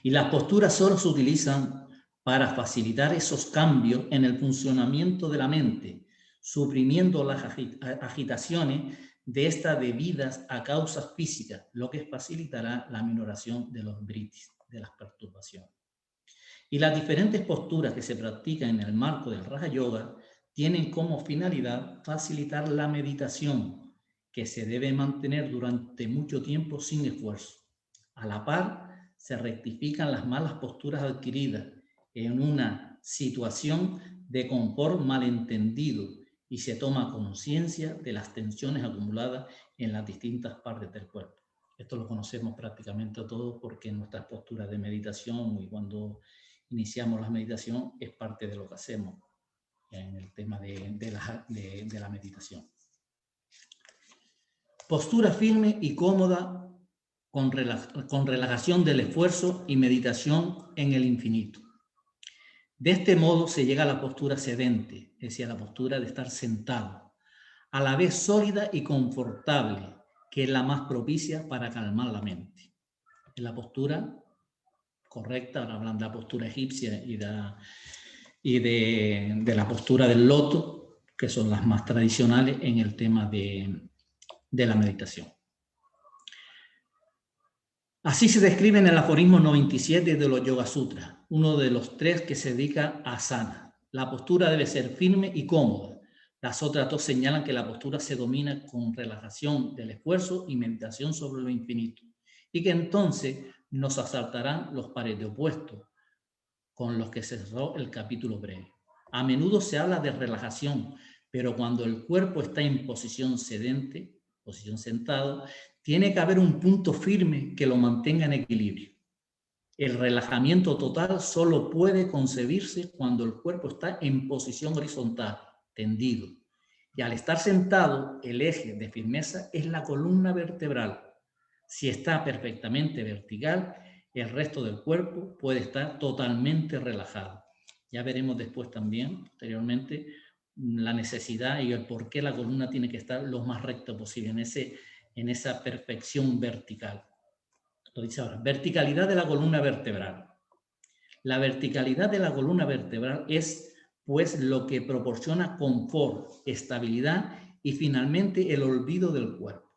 Y las posturas solo se utilizan para facilitar esos cambios en el funcionamiento de la mente, suprimiendo las agitaciones de estas debidas a causas físicas, lo que facilitará la minoración de los vritis, de las perturbaciones. Y las diferentes posturas que se practican en el marco del Raja Yoga tienen como finalidad facilitar la meditación, que se debe mantener durante mucho tiempo sin esfuerzo. A la par, se rectifican las malas posturas adquiridas en una situación de confort malentendido y se toma conciencia de las tensiones acumuladas en las distintas partes del cuerpo. Esto lo conocemos prácticamente todos porque en nuestras posturas de meditación y cuando iniciamos la meditación es parte de lo que hacemos en el tema de la meditación. Postura firme y cómoda con relajación del esfuerzo y meditación en el infinito. De este modo se llega a la postura sedente, es decir, a la postura de estar sentado, a la vez sólida y confortable, que es la más propicia para calmar la mente. Es la postura correcta, ahora hablan de la postura egipcia y de la postura del loto, que son las más tradicionales en el tema de la meditación. Así se describe en el aforismo 97 de los Yoga Sutras, uno de los 3 que se dedica a asana. La postura debe ser firme y cómoda. Las otras 2 señalan que la postura se domina con relajación del esfuerzo y meditación sobre lo infinito, y que entonces nos asaltarán los pares de opuestos, con los que se cerró el capítulo breve. A menudo se habla de relajación, pero cuando el cuerpo está en posición sedente, posición sentado, tiene que haber un punto firme que lo mantenga en equilibrio. El relajamiento total solo puede concebirse cuando el cuerpo está en posición horizontal, tendido. Y al estar sentado, el eje de firmeza es la columna vertebral. Si está perfectamente vertical, el resto del cuerpo puede estar totalmente relajado. Ya veremos después también, posteriormente, la necesidad y el por qué la columna tiene que estar lo más recto posible, en esa perfección vertical. Lo dice ahora, verticalidad de la columna vertebral. La verticalidad de la columna vertebral es, pues, lo que proporciona confort, estabilidad y finalmente el olvido del cuerpo.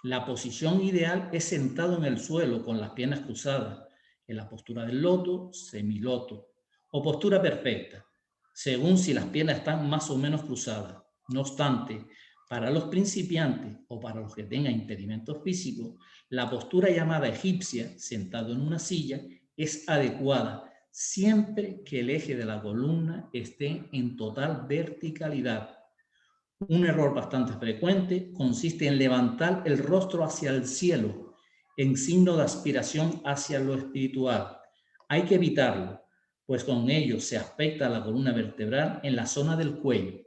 La posición ideal es sentado en el suelo con las piernas cruzadas, en la postura del loto, semiloto o postura perfecta, según si las piernas están más o menos cruzadas. No obstante, para los principiantes o para los que tengan impedimentos físicos, la postura llamada egipcia, sentado en una silla, es adecuada siempre que el eje de la columna esté en total verticalidad. Un error bastante frecuente consiste en levantar el rostro hacia el cielo, en signo de aspiración hacia lo espiritual. Hay que evitarlo, pues con ello se afecta a la columna vertebral en la zona del cuello.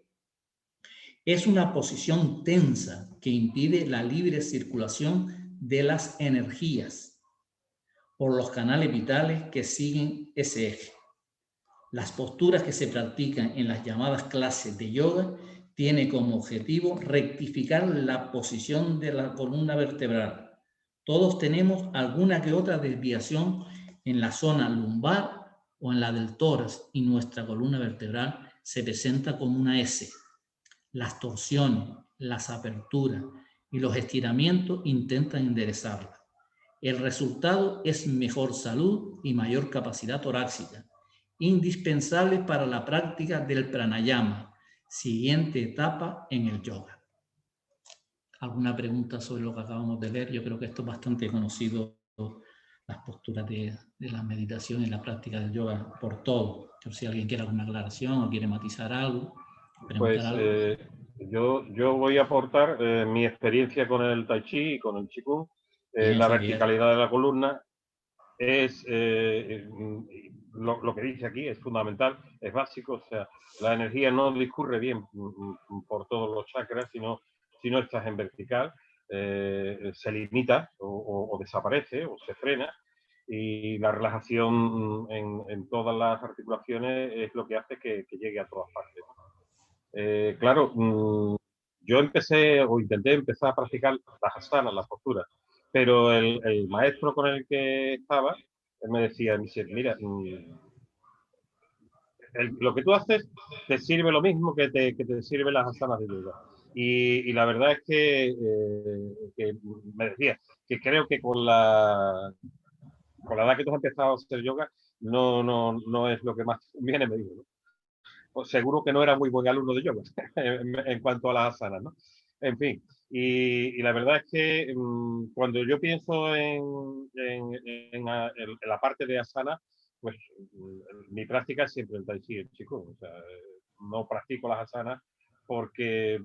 Es una posición tensa que impide la libre circulación de las energías por los canales vitales que siguen ese eje. Las posturas que se practican en las llamadas clases de yoga tienen como objetivo rectificar la posición de la columna vertebral. Todos tenemos alguna que otra desviación en la zona lumbar o en la del tórax y nuestra columna vertebral se presenta como una S. Las torsiones, las aperturas y los estiramientos intentan enderezarla. El resultado es mejor salud y mayor capacidad torácica, indispensable para la práctica del pranayama, siguiente etapa en el yoga. ¿Alguna pregunta sobre lo que acabamos de leer? Yo creo que esto es bastante conocido, las posturas de la meditación y la práctica del yoga por todo. Por si alguien quiere alguna aclaración o quiere matizar algo. Pues yo voy a aportar mi experiencia con el Tai Chi y con el Qigong. La verticalidad de la columna es lo que dice aquí, es fundamental, es básico. O sea, la energía no discurre bien por todos los chakras, sino estás en vertical, se limita o desaparece o se frena. Y la relajación en todas las articulaciones es lo que hace que llegue a todas partes. Claro, yo intenté empezar a practicar las asanas, las posturas, pero el maestro con el que estaba, él me decía, mira, lo que tú haces te sirve lo mismo que te sirve las asanas de yoga. Y la verdad es que me decía que creo que con la edad que tú has empezado a hacer yoga, no es lo que más conviene, me dijo, ¿no? Pues seguro que no era muy buen alumno de yoga en cuanto a las asanas, ¿no? En fin, y la verdad es que cuando yo pienso en la parte de asana, pues mi práctica es siempre el Tai Chi, el Qigong. O sea, no practico las asanas porque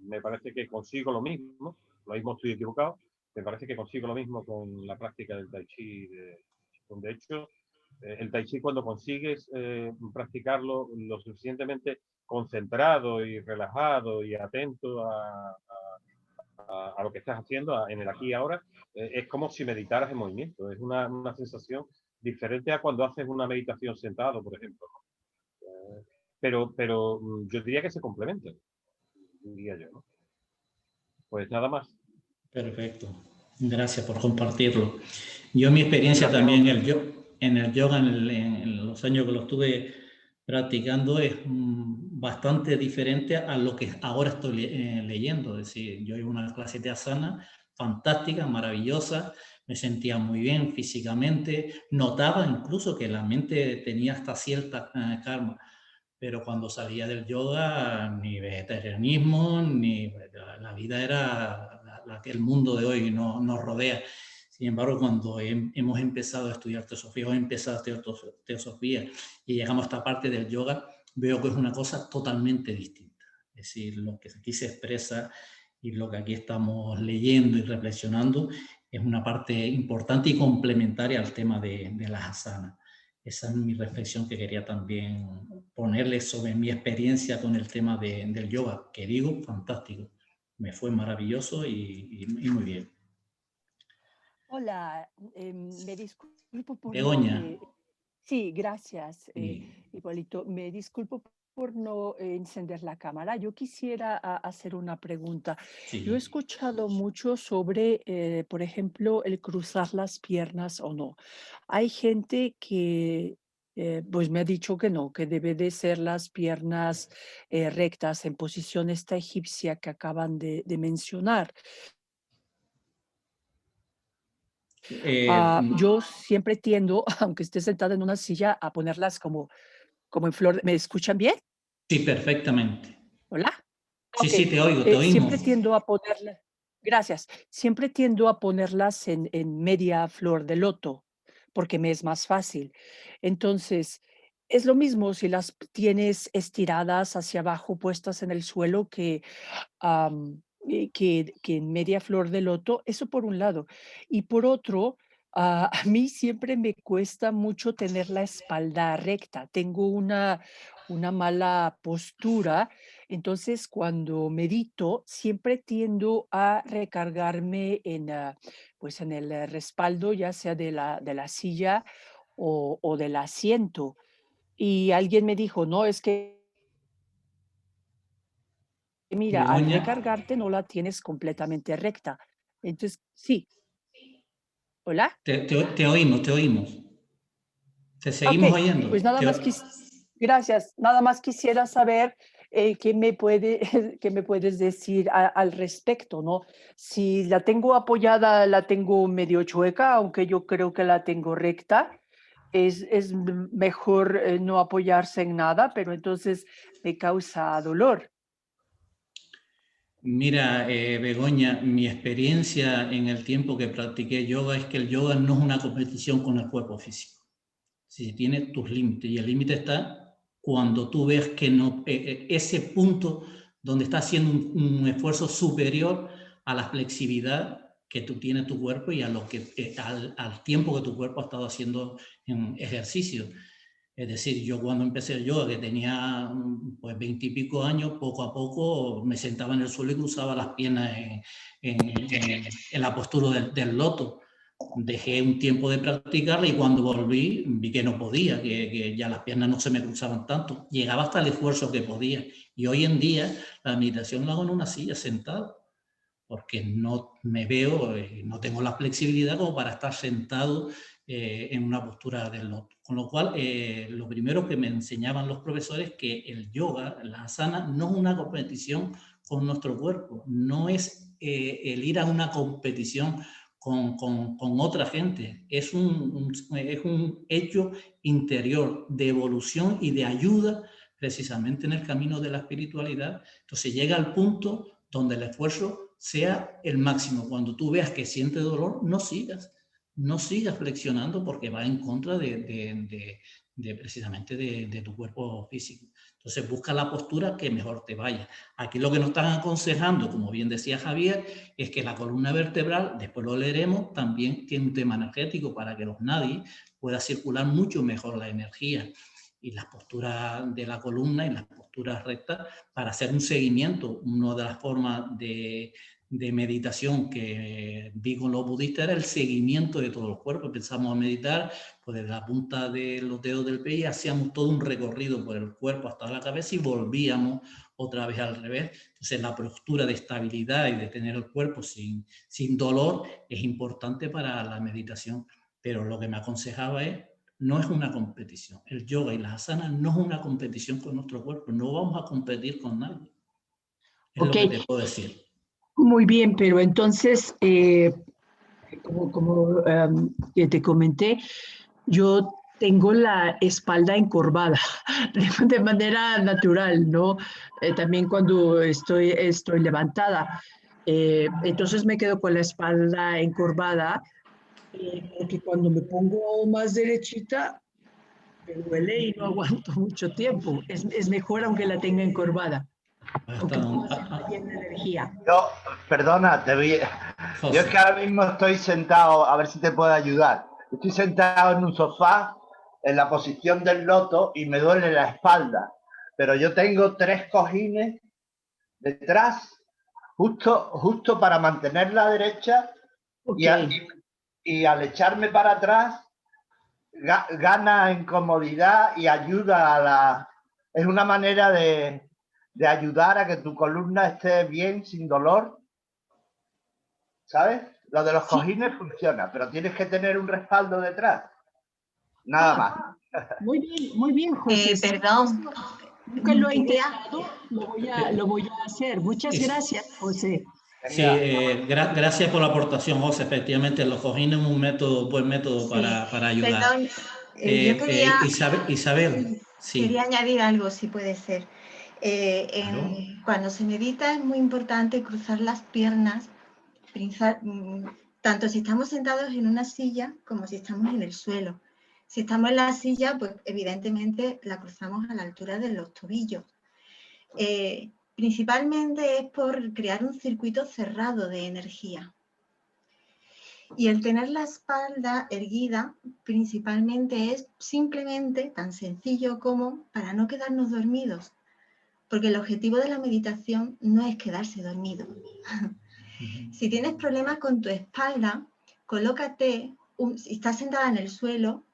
me parece que consigo lo mismo estoy equivocado, me parece que consigo lo mismo con la práctica del Tai Chi. De hecho, el Tai Chi, cuando consigues practicarlo lo suficientemente concentrado y relajado y atento a lo que estás haciendo en el aquí y ahora, es como si meditaras en movimiento. Es una sensación diferente a cuando haces una meditación sentado, por ejemplo. Pero yo diría que se complementan, diría yo, ¿no? Pues nada más. Perfecto. Gracias por compartirlo. Yo mi experiencia también en el yoga, en los años que lo estuve practicando, es bastante diferente a lo que ahora estoy leyendo. Es decir, yo iba a una clase de asana fantástica, maravillosa, me sentía muy bien físicamente, notaba incluso que la mente tenía hasta cierta calma, pero cuando salía del yoga, ni vegetarianismo, ni la vida era la que el mundo de hoy nos rodea. Sin embargo, cuando hemos empezado a estudiar teosofía, o he empezado a estudiar teosofía y llegamos a esta parte del yoga, veo que es una cosa totalmente distinta. Es decir, lo que aquí se expresa y lo que aquí estamos leyendo y reflexionando es una parte importante y complementaria al tema de las asanas. Esa es mi reflexión que quería también ponerle sobre mi experiencia con el tema del yoga, que digo, fantástico. Me fue maravilloso y muy bien. Hola, me disculpo por Begoña. Sí, gracias, Sí. Hipólito. Me disculpo por no encender la cámara. Yo quisiera hacer una pregunta. Yo he Sí. escuchado mucho sobre, por ejemplo, el cruzar las piernas o no. Hay gente que pues me ha dicho que no, que debe de ser las piernas rectas en posición esta egipcia que acaban de mencionar. Eh, Yo siempre tiendo, aunque esté sentada en una silla, a ponerlas como en flor. ¿Me escuchan bien? sí, perfectamente. ¿Hola? Sí, Ok. sí, te oigo, te Siempre oímos. tiendo a ponerlas, gracias, siempre tiendo a ponerlas en media flor de loto, porque me es más fácil. Entonces, es lo mismo si las tienes estiradas hacia abajo, puestas en el suelo, que en media flor de loto, eso por un lado. Y por otro, a mí siempre me cuesta mucho tener la espalda recta. Tengo una mala postura, entonces cuando medito siempre tiendo a recargarme pues en el respaldo, ya sea de la silla o del asiento. Y alguien me dijo, no, es que mira, al Begoña, recargarte no la tienes completamente recta. Entonces, sí. ¿Hola? te oímos, te oímos. Te Ok, seguimos oyendo. pues nada más gracias. Nada más quisiera saber qué me puedes decir al respecto, ¿no? Si la tengo apoyada, la tengo medio chueca, aunque yo creo que la tengo recta. Es mejor no apoyarse en nada, pero entonces me causa dolor. Mira, Begoña, mi experiencia en el tiempo que practiqué yoga es que el yoga no es una competición con el cuerpo físico. Si tiene tus límites, y el límite está cuando tú ves que no, ese punto donde está haciendo un esfuerzo superior a la flexibilidad que tú tienes tu cuerpo y a lo que, al tiempo que tu cuerpo ha estado haciendo en ejercicio. Es decir, yo cuando empecé el yoga, que tenía pues 20 y pico años, poco a poco me sentaba en el suelo y cruzaba las piernas en la postura del loto. Dejé un tiempo de practicarla y cuando volví vi que no podía, que ya las piernas no se me cruzaban tanto. Llegaba hasta el esfuerzo que podía. Y hoy en día la meditación la hago en una silla sentado, porque no me veo, no tengo la flexibilidad como para estar sentado en una postura del loto. Con lo cual, lo primero que me enseñaban los profesores es que el yoga, la asana, no es una competición con nuestro cuerpo, no es el ir a una competición con otra gente, es un hecho interior de evolución y de ayuda precisamente en el camino de la espiritualidad. Entonces llega al punto donde el esfuerzo sea el máximo. Cuando tú veas que siente dolor, no sigas flexionando porque va en contra precisamente de tu cuerpo físico. Entonces busca la postura que mejor te vaya. Aquí lo que nos están aconsejando, como bien decía Javier, es que la columna vertebral, después lo leeremos, también tiene un tema energético para que los nadis pueda circular mucho mejor la energía y las posturas de la columna y las posturas rectas para hacer un seguimiento. Una de las formas de meditación que vi con los budistas era el seguimiento de todo el cuerpo. Empezamos a meditar pues desde la punta de los dedos del pie y hacíamos todo un recorrido por el cuerpo hasta la cabeza y volvíamos otra vez al revés. Entonces la postura de estabilidad y de tener el cuerpo sin dolor es importante para la meditación. Pero lo que me aconsejaba no es una competición. El yoga y las asanas no es una competición con nuestro cuerpo. No vamos a competir con nadie. Es lo que te puedo decir. Muy bien, pero entonces, como que te comenté, yo tengo la espalda encorvada de manera natural, ¿no? También cuando estoy levantada. Entonces me quedo con la espalda encorvada, porque cuando me pongo más derechita, me duele y no aguanto mucho tiempo. Es mejor aunque la tenga encorvada, aunque pueda ser llena de energía. Yo, perdona, yo es que ahora mismo estoy sentado, a ver si te puedo ayudar. Estoy sentado en un sofá, en la posición del loto, y me duele la espalda. Pero yo tengo 3 cojines detrás, justo para mantener la derecha. Okay. y al echarme para atrás gana en comodidad y ayuda a la... Es una manera de ayudar a que tu columna esté bien, sin dolor, ¿sabes? Lo de los cojines funciona, pero tienes que tener un respaldo detrás. Nada más. Muy bien, José. Perdón. Nunca lo he intentado, lo voy a hacer. Muchas gracias, José. Sí, gracias por la aportación, José. Efectivamente, los cojines es un buen método para ayudar. Perdón, yo quería... Isabel, sí. Quería añadir algo, si puede ser. Claro. Cuando se medita es muy importante cruzar las piernas, tanto si estamos sentados en una silla como si estamos en el suelo. Si estamos en la silla, pues evidentemente la cruzamos a la altura de los tobillos. Principalmente es por crear un circuito cerrado de energía. Y el tener la espalda erguida principalmente es simplemente tan sencillo como para no quedarnos dormidos, porque el objetivo de la meditación no es quedarse dormido. Si tienes problemas con tu espalda, colócate, si estás sentada en el suelo,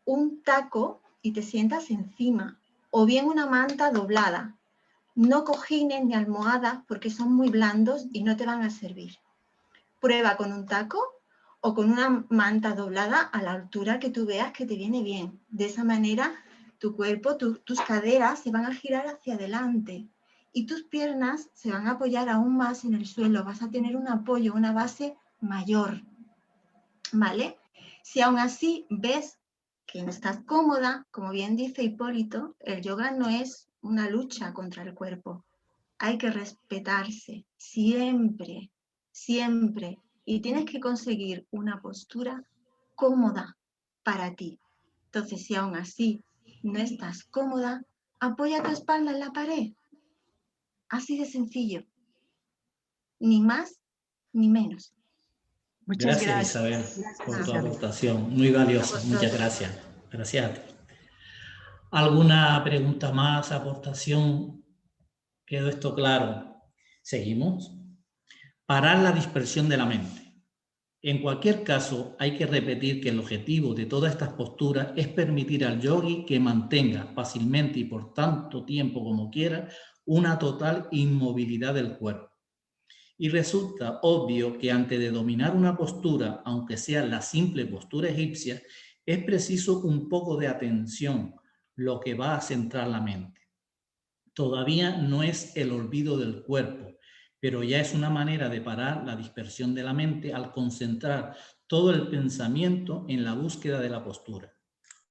un taco y te sientas encima, o bien una manta doblada. No cojines ni almohadas porque son muy blandos y no te van a servir. Prueba con un taco o con una manta doblada a la altura que tú veas que te viene bien. De esa manera tu cuerpo, tus caderas se van a girar hacia adelante y tus piernas se van a apoyar aún más en el suelo. Vas a tener un apoyo, una base mayor, ¿vale? Si aún así ves que no estás cómoda, como bien dice Hipólito, el yoga no es una lucha contra el cuerpo. Hay que respetarse siempre, siempre. Y tienes que conseguir una postura cómoda para ti. Entonces, si aún así no estás cómoda, apoya tu espalda en la pared. Así de sencillo. Ni más ni menos. Muchas gracias, Isabel, por tu aportación. Muy valiosa. Muchas gracias. Gracias a ti. ¿Alguna pregunta más, aportación? ¿Quedó esto claro? ¿Seguimos? Parar la dispersión de la mente. En cualquier caso, hay que repetir que el objetivo de todas estas posturas es permitir al yogui que mantenga fácilmente y por tanto tiempo como quiera una total inmovilidad del cuerpo. Y resulta obvio que antes de dominar una postura, aunque sea la simple postura egipcia, es preciso un poco de atención, lo que va a centrar la mente. Todavía no es el olvido del cuerpo, pero ya es una manera de parar la dispersión de la mente al concentrar todo el pensamiento en la búsqueda de la postura.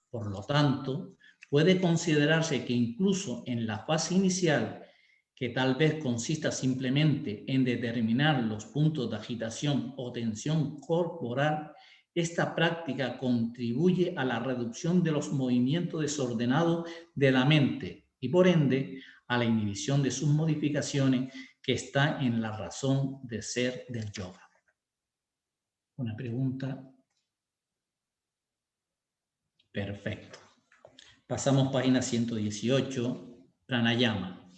Por lo tanto, puede considerarse que incluso en la fase inicial, que tal vez consista simplemente en determinar los puntos de agitación o tensión corporal, esta práctica contribuye a la reducción de los movimientos desordenados de la mente y, por ende, a la inhibición de sus modificaciones que está en la razón de ser del yoga. ¿Una pregunta? Perfecto. Pasamos página 118, pranayama.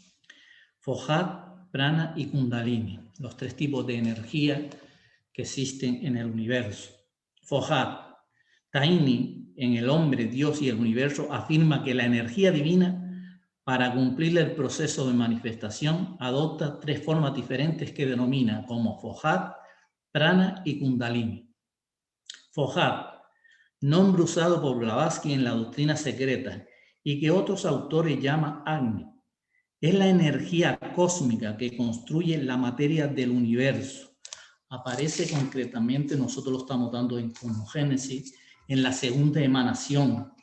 Fohat, prana y kundalini, los tres tipos de energía que existen en el universo. Fohat, Taini, en el hombre, Dios y el universo, afirma que la energía divina, para cumplir el proceso de manifestación, adopta tres formas diferentes que denomina como Fohat, prana y kundalini. Fohat, nombre usado por Blavatsky en la doctrina secreta y que otros autores llaman Agni, es la energía cósmica que construye la materia del universo. Aparece concretamente, nosotros lo estamos dando en cosmogénesis, en la segunda emanación.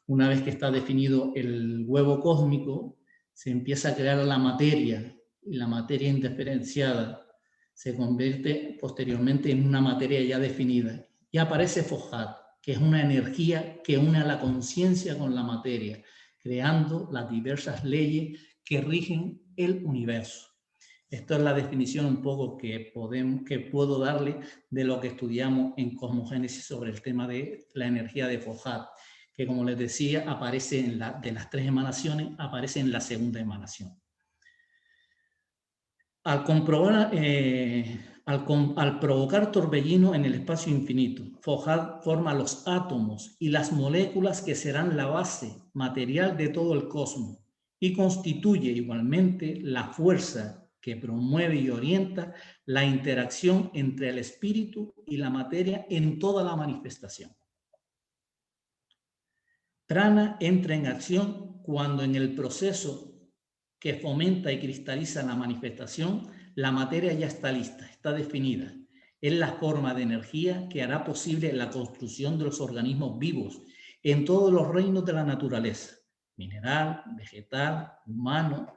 Una vez que está definido el huevo cósmico, se empieza a crear la materia, y la materia indiferenciada se convierte posteriormente en una materia ya definida. Y aparece Fohat, que es una energía que une a la conciencia con la materia, creando las diversas leyes que rigen el universo. Esta es la definición un poco que puedo darle de lo que estudiamos en cosmogénesis sobre el tema de la energía de Fohat, que como les decía, aparece de las tres emanaciones, aparece en la segunda emanación. Al comprobar Al provocar torbellino en el espacio infinito, forma los átomos y las moléculas que serán la base material de todo el cosmos y constituye igualmente la fuerza que promueve y orienta la interacción entre el espíritu y la materia en toda la manifestación. Prana entra en acción cuando en el proceso que fomenta y cristaliza la manifestación, la materia ya está lista, está definida. Es la forma de energía que hará posible la construcción de los organismos vivos en todos los reinos de la naturaleza, mineral, vegetal, humano,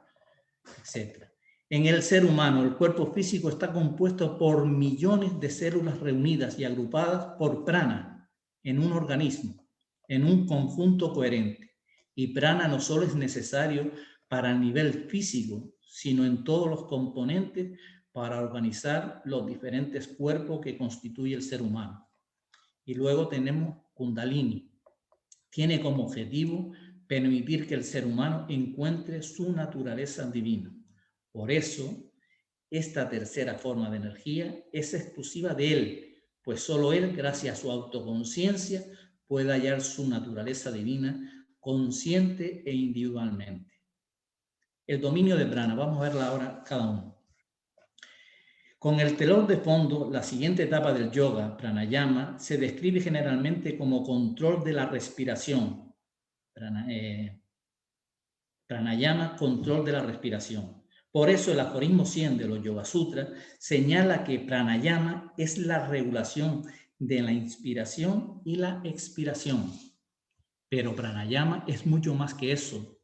etc. En el ser humano, el cuerpo físico está compuesto por millones de células reunidas y agrupadas por prana en un organismo, en un conjunto coherente. Y prana no solo es necesario para el nivel físico, sino en todos los componentes para organizar los diferentes cuerpos que constituye el ser humano. Y luego tenemos Kundalini. Tiene como objetivo permitir que el ser humano encuentre su naturaleza divina. Por eso, esta tercera forma de energía es exclusiva de él, pues solo él, gracias a su autoconciencia, puede hallar su naturaleza divina consciente e individualmente. El dominio de prana, vamos a verla ahora cada uno. Con el telón de fondo, la siguiente etapa del yoga, pranayama, se describe generalmente como control de la respiración. Pranayama, control de la respiración. Por eso el aforismo 100 de los Yoga Sutras señala que pranayama es la regulación de la inspiración y la expiración. Pero pranayama es mucho más que eso.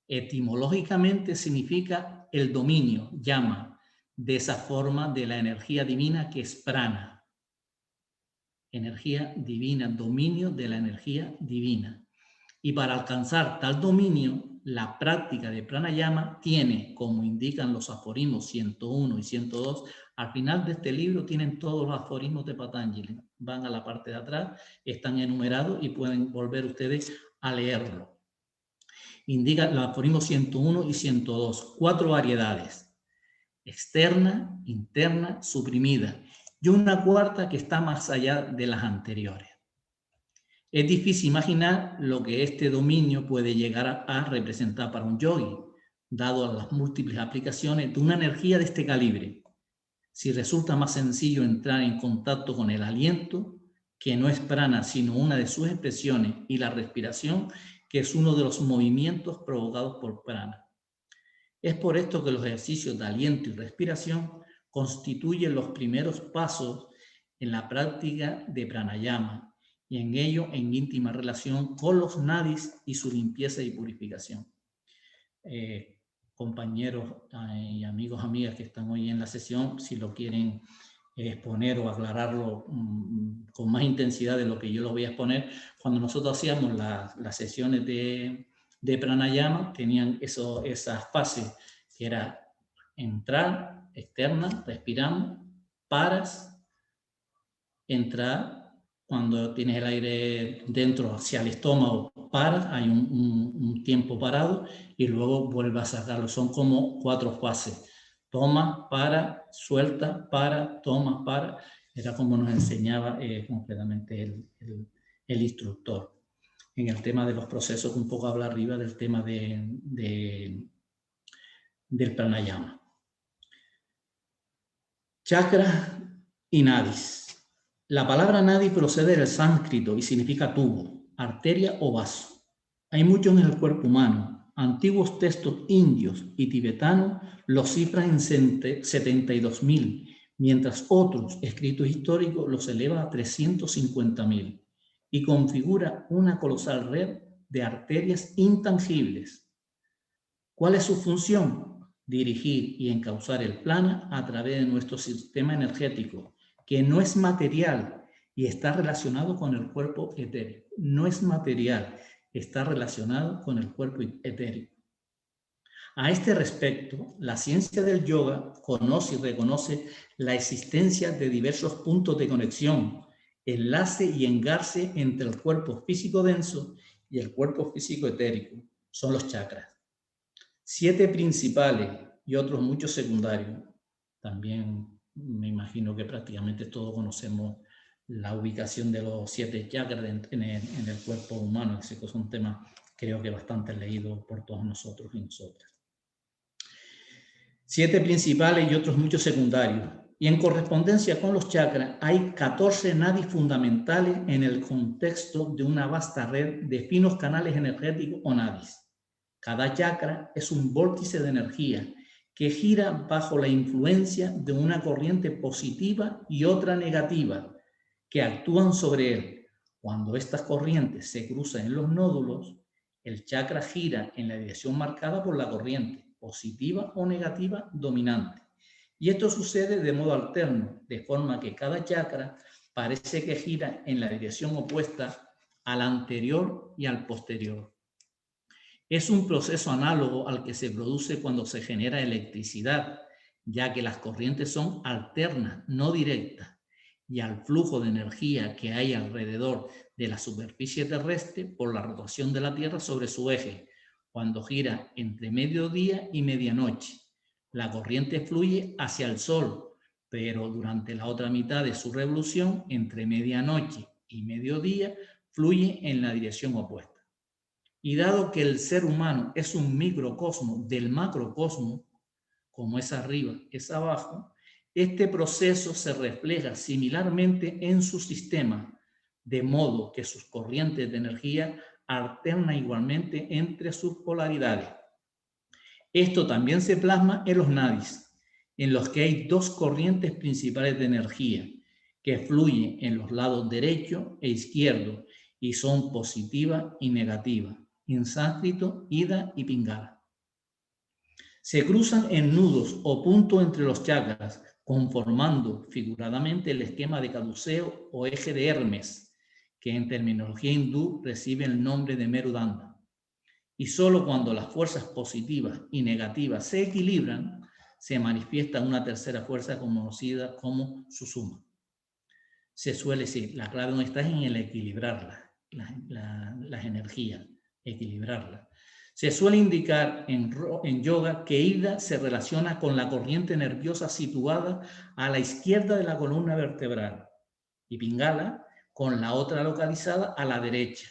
Etimológicamente significa el dominio, llama, de esa forma de la energía divina que es prana. Energía divina, dominio de la energía divina. Y para alcanzar tal dominio, la práctica de pranayama tiene, como indican los aforismos 101 y 102, al final de este libro tienen todos los aforismos de Patanjali. Van a la parte de atrás, están enumerados y pueden volver ustedes a leerlo. Indica los aforismos 101 y 102, 4 variedades: externa, interna, suprimida, y una cuarta que está más allá de las anteriores. Es difícil imaginar lo que este dominio puede llegar a representar para un yogi, dado las múltiples aplicaciones de una energía de este calibre. Si resulta más sencillo entrar en contacto con el aliento, que no es prana, sino una de sus expresiones, y la respiración, que es uno de los movimientos provocados por prana. Es por esto que los ejercicios de aliento y respiración constituyen los primeros pasos en la práctica de pranayama, y en ello en íntima relación con los nadis y su limpieza y purificación. Compañeros y amigos, amigas que están hoy en la sesión, si lo quieren exponer o aclararlo con más intensidad de lo que yo lo voy a exponer, cuando nosotros hacíamos las sesiones de pranayama, tenían esas fases, que era entrar, externa, respiramos, paras, entrar, cuando tienes el aire dentro hacia el estómago, paras, hay un tiempo parado y luego vuelves a sacarlo. Son como 4 fases. Toma, para, suelta, para, toma, para. Era como nos enseñaba completamente el instructor. En el tema de los procesos, un poco habla arriba del tema del pranayama. Chakra y nadis. La palabra nadi procede del sánscrito y significa tubo, arteria o vaso. Hay muchos en el cuerpo humano. Antiguos textos indios y tibetanos los cifran en 72.000, mientras otros escritos históricos los elevan a 350.000 y configura una colosal red de arterias intangibles. ¿Cuál es su función? Dirigir y encauzar el prana a través de nuestro sistema energético, que no es material y está relacionado con el cuerpo etérico. No es material, está relacionado con el cuerpo etérico. A este respecto, la ciencia del yoga conoce y reconoce la existencia de diversos puntos de conexión, enlace y engarce entre el cuerpo físico denso y el cuerpo físico etérico. Son los chakras. 7 principales y otros muchos secundarios. También Me imagino que prácticamente todos conocemos la ubicación de los 7 chakras en el cuerpo humano, así que es un tema creo que bastante leído por todos nosotros y nosotras. 7 principales y otros muchos secundarios. Y en correspondencia con los chakras hay 14 nadis fundamentales en el contexto de una vasta red de finos canales energéticos o nadis. Cada chakra es un vórtice de energía que gira bajo la influencia de una corriente positiva y otra negativa que actúan sobre él. Cuando estas corrientes se cruzan en los nódulos, el chakra gira en la dirección marcada por la corriente, positiva o negativa dominante. Y esto sucede de modo alterno, de forma que cada chakra parece que gira en la dirección opuesta al anterior y al posterior. Es un proceso análogo al que se produce cuando se genera electricidad, ya que las corrientes son alternas, no directas, y al flujo de energía que hay alrededor de la superficie terrestre por la rotación de la Tierra sobre su eje, cuando gira entre mediodía y medianoche. La corriente fluye hacia el Sol, pero durante la otra mitad de su revolución, entre medianoche y mediodía, fluye en la dirección opuesta. Y dado que el ser humano es un microcosmo del macrocosmo, como es arriba, es abajo, este proceso se refleja similarmente en su sistema, de modo que sus corrientes de energía alternan igualmente entre sus polaridades. Esto también se plasma en los nadis, en los que hay 2 corrientes principales de energía que fluyen en los lados derecho e izquierdo y son positiva y negativa, en sánscrito, Ida y Pingala. Se cruzan en nudos o puntos entre los chakras, conformando figuradamente el esquema de caduceo o eje de Hermes, que en terminología hindú recibe el nombre de Merudanda. Y solo cuando las fuerzas positivas y negativas se equilibran, se manifiesta una tercera fuerza conocida como Susuma. Se suele decir, la clave no está en el equilibrarlas, las energías, equilibrarlas. Se suele indicar en yoga que Ida se relaciona con la corriente nerviosa situada a la izquierda de la columna vertebral y Pingala con la otra localizada a la derecha.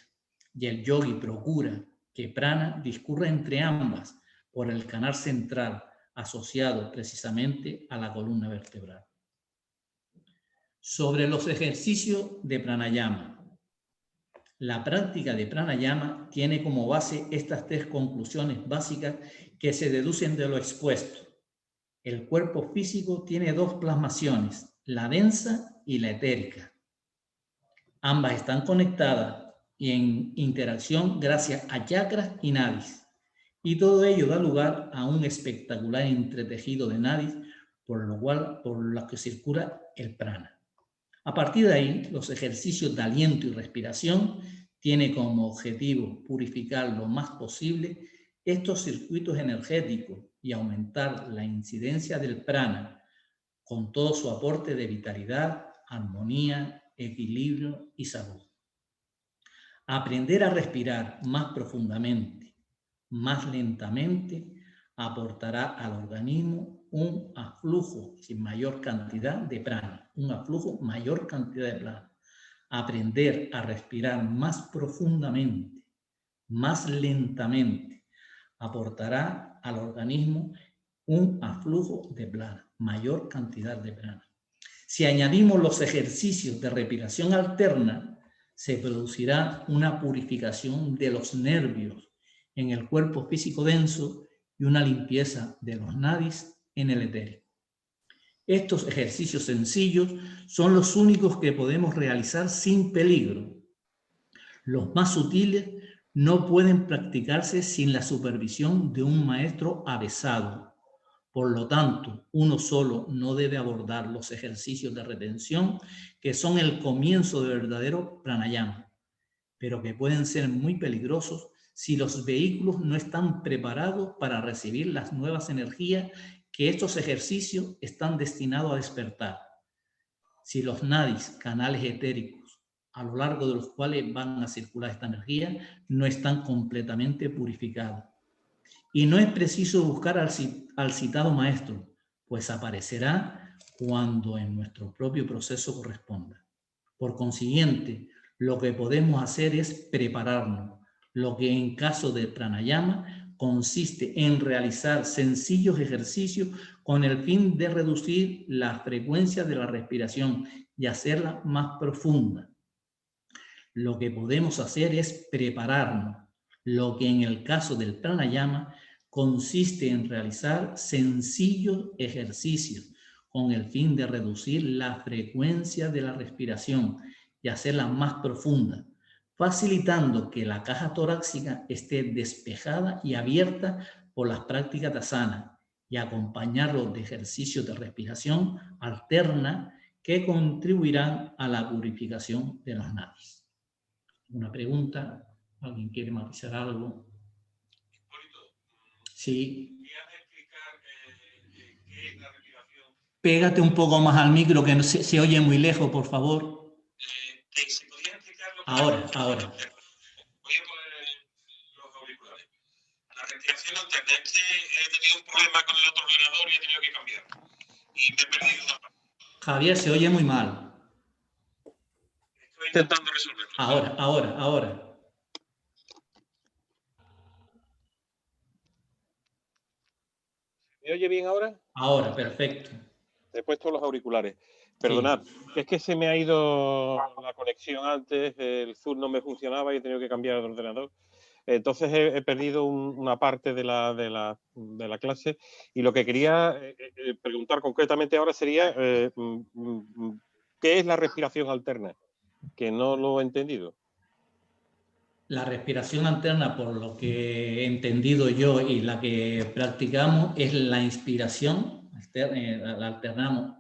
Y el yogi procura que prana discurra entre ambas por el canal central asociado precisamente a la columna vertebral. Sobre los ejercicios de pranayama. La práctica de pranayama tiene como base estas 3 conclusiones básicas que se deducen de lo expuesto. El cuerpo físico tiene 2 plasmaciones, la densa y la etérica. Ambas están conectadas y en interacción gracias a chakras y nadis. Y todo ello da lugar a un espectacular entretejido de nadis por lo que circula el prana. A partir de ahí, los ejercicios de aliento y respiración tienen como objetivo purificar lo más posible estos circuitos energéticos y aumentar la incidencia del prana con todo su aporte de vitalidad, armonía, equilibrio y salud. Aprender a respirar más profundamente, más lentamente, aportará al organismo un aflujo sin mayor cantidad de prana, Aprender a respirar más profundamente, más lentamente, aportará al organismo un aflujo de prana, mayor cantidad de prana. Si añadimos los ejercicios de respiración alterna, se producirá una purificación de los nervios en el cuerpo físico denso y una limpieza de los nadis en el etérico. Estos ejercicios sencillos son los únicos que podemos realizar sin peligro. Los más sutiles no pueden practicarse sin la supervisión de un maestro avesado. Por lo tanto, uno solo no debe abordar los ejercicios de retención, que son el comienzo de verdadero pranayama, pero que pueden ser muy peligrosos si los vehículos no están preparados para recibir las nuevas energías que estos ejercicios están destinados a despertar. Si los nadis, canales etéricos, a lo largo de los cuales van a circular esta energía, no están completamente purificados. Y no es preciso buscar al citado maestro, pues aparecerá cuando en nuestro propio proceso corresponda. Por consiguiente, lo que podemos hacer es prepararnos, lo que en caso de pranayama consiste en realizar sencillos ejercicios con el fin de reducir la frecuencia de la respiración y hacerla más profunda. Lo que podemos hacer es prepararnos, lo que en el caso del pranayama consiste en realizar sencillos ejercicios con el fin de reducir la frecuencia de la respiración y hacerla más profunda, facilitando que la caja torácica esté despejada y abierta por las prácticas de asana y acompañarlo de ejercicios de respiración alterna que contribuirán a la purificación de las nadis. ¿Una pregunta? ¿Alguien quiere matizar algo? Sí. Pégate un poco más al micro, que no se oye muy lejos, por favor. Ahora. Voy a poner los auriculares. La respiración alterna. He tenido un problema con el otro ordenador y he tenido que cambiar. Y me he perdido una parte. Javier, se oye muy mal. Estoy intentando resolverlo. Ahora. ¿Me oye bien ahora? Ahora, perfecto. He puesto los auriculares. Perdonad, sí. Es que se me ha ido la conexión antes, el Zoom no me funcionaba y he tenido que cambiar de ordenador. Entonces he perdido una parte de la clase y lo que quería preguntar concretamente ahora sería ¿qué es la respiración alterna? Que no lo he entendido. La respiración alterna, por lo que he entendido yo y la que practicamos, es la inspiración, la alternamos,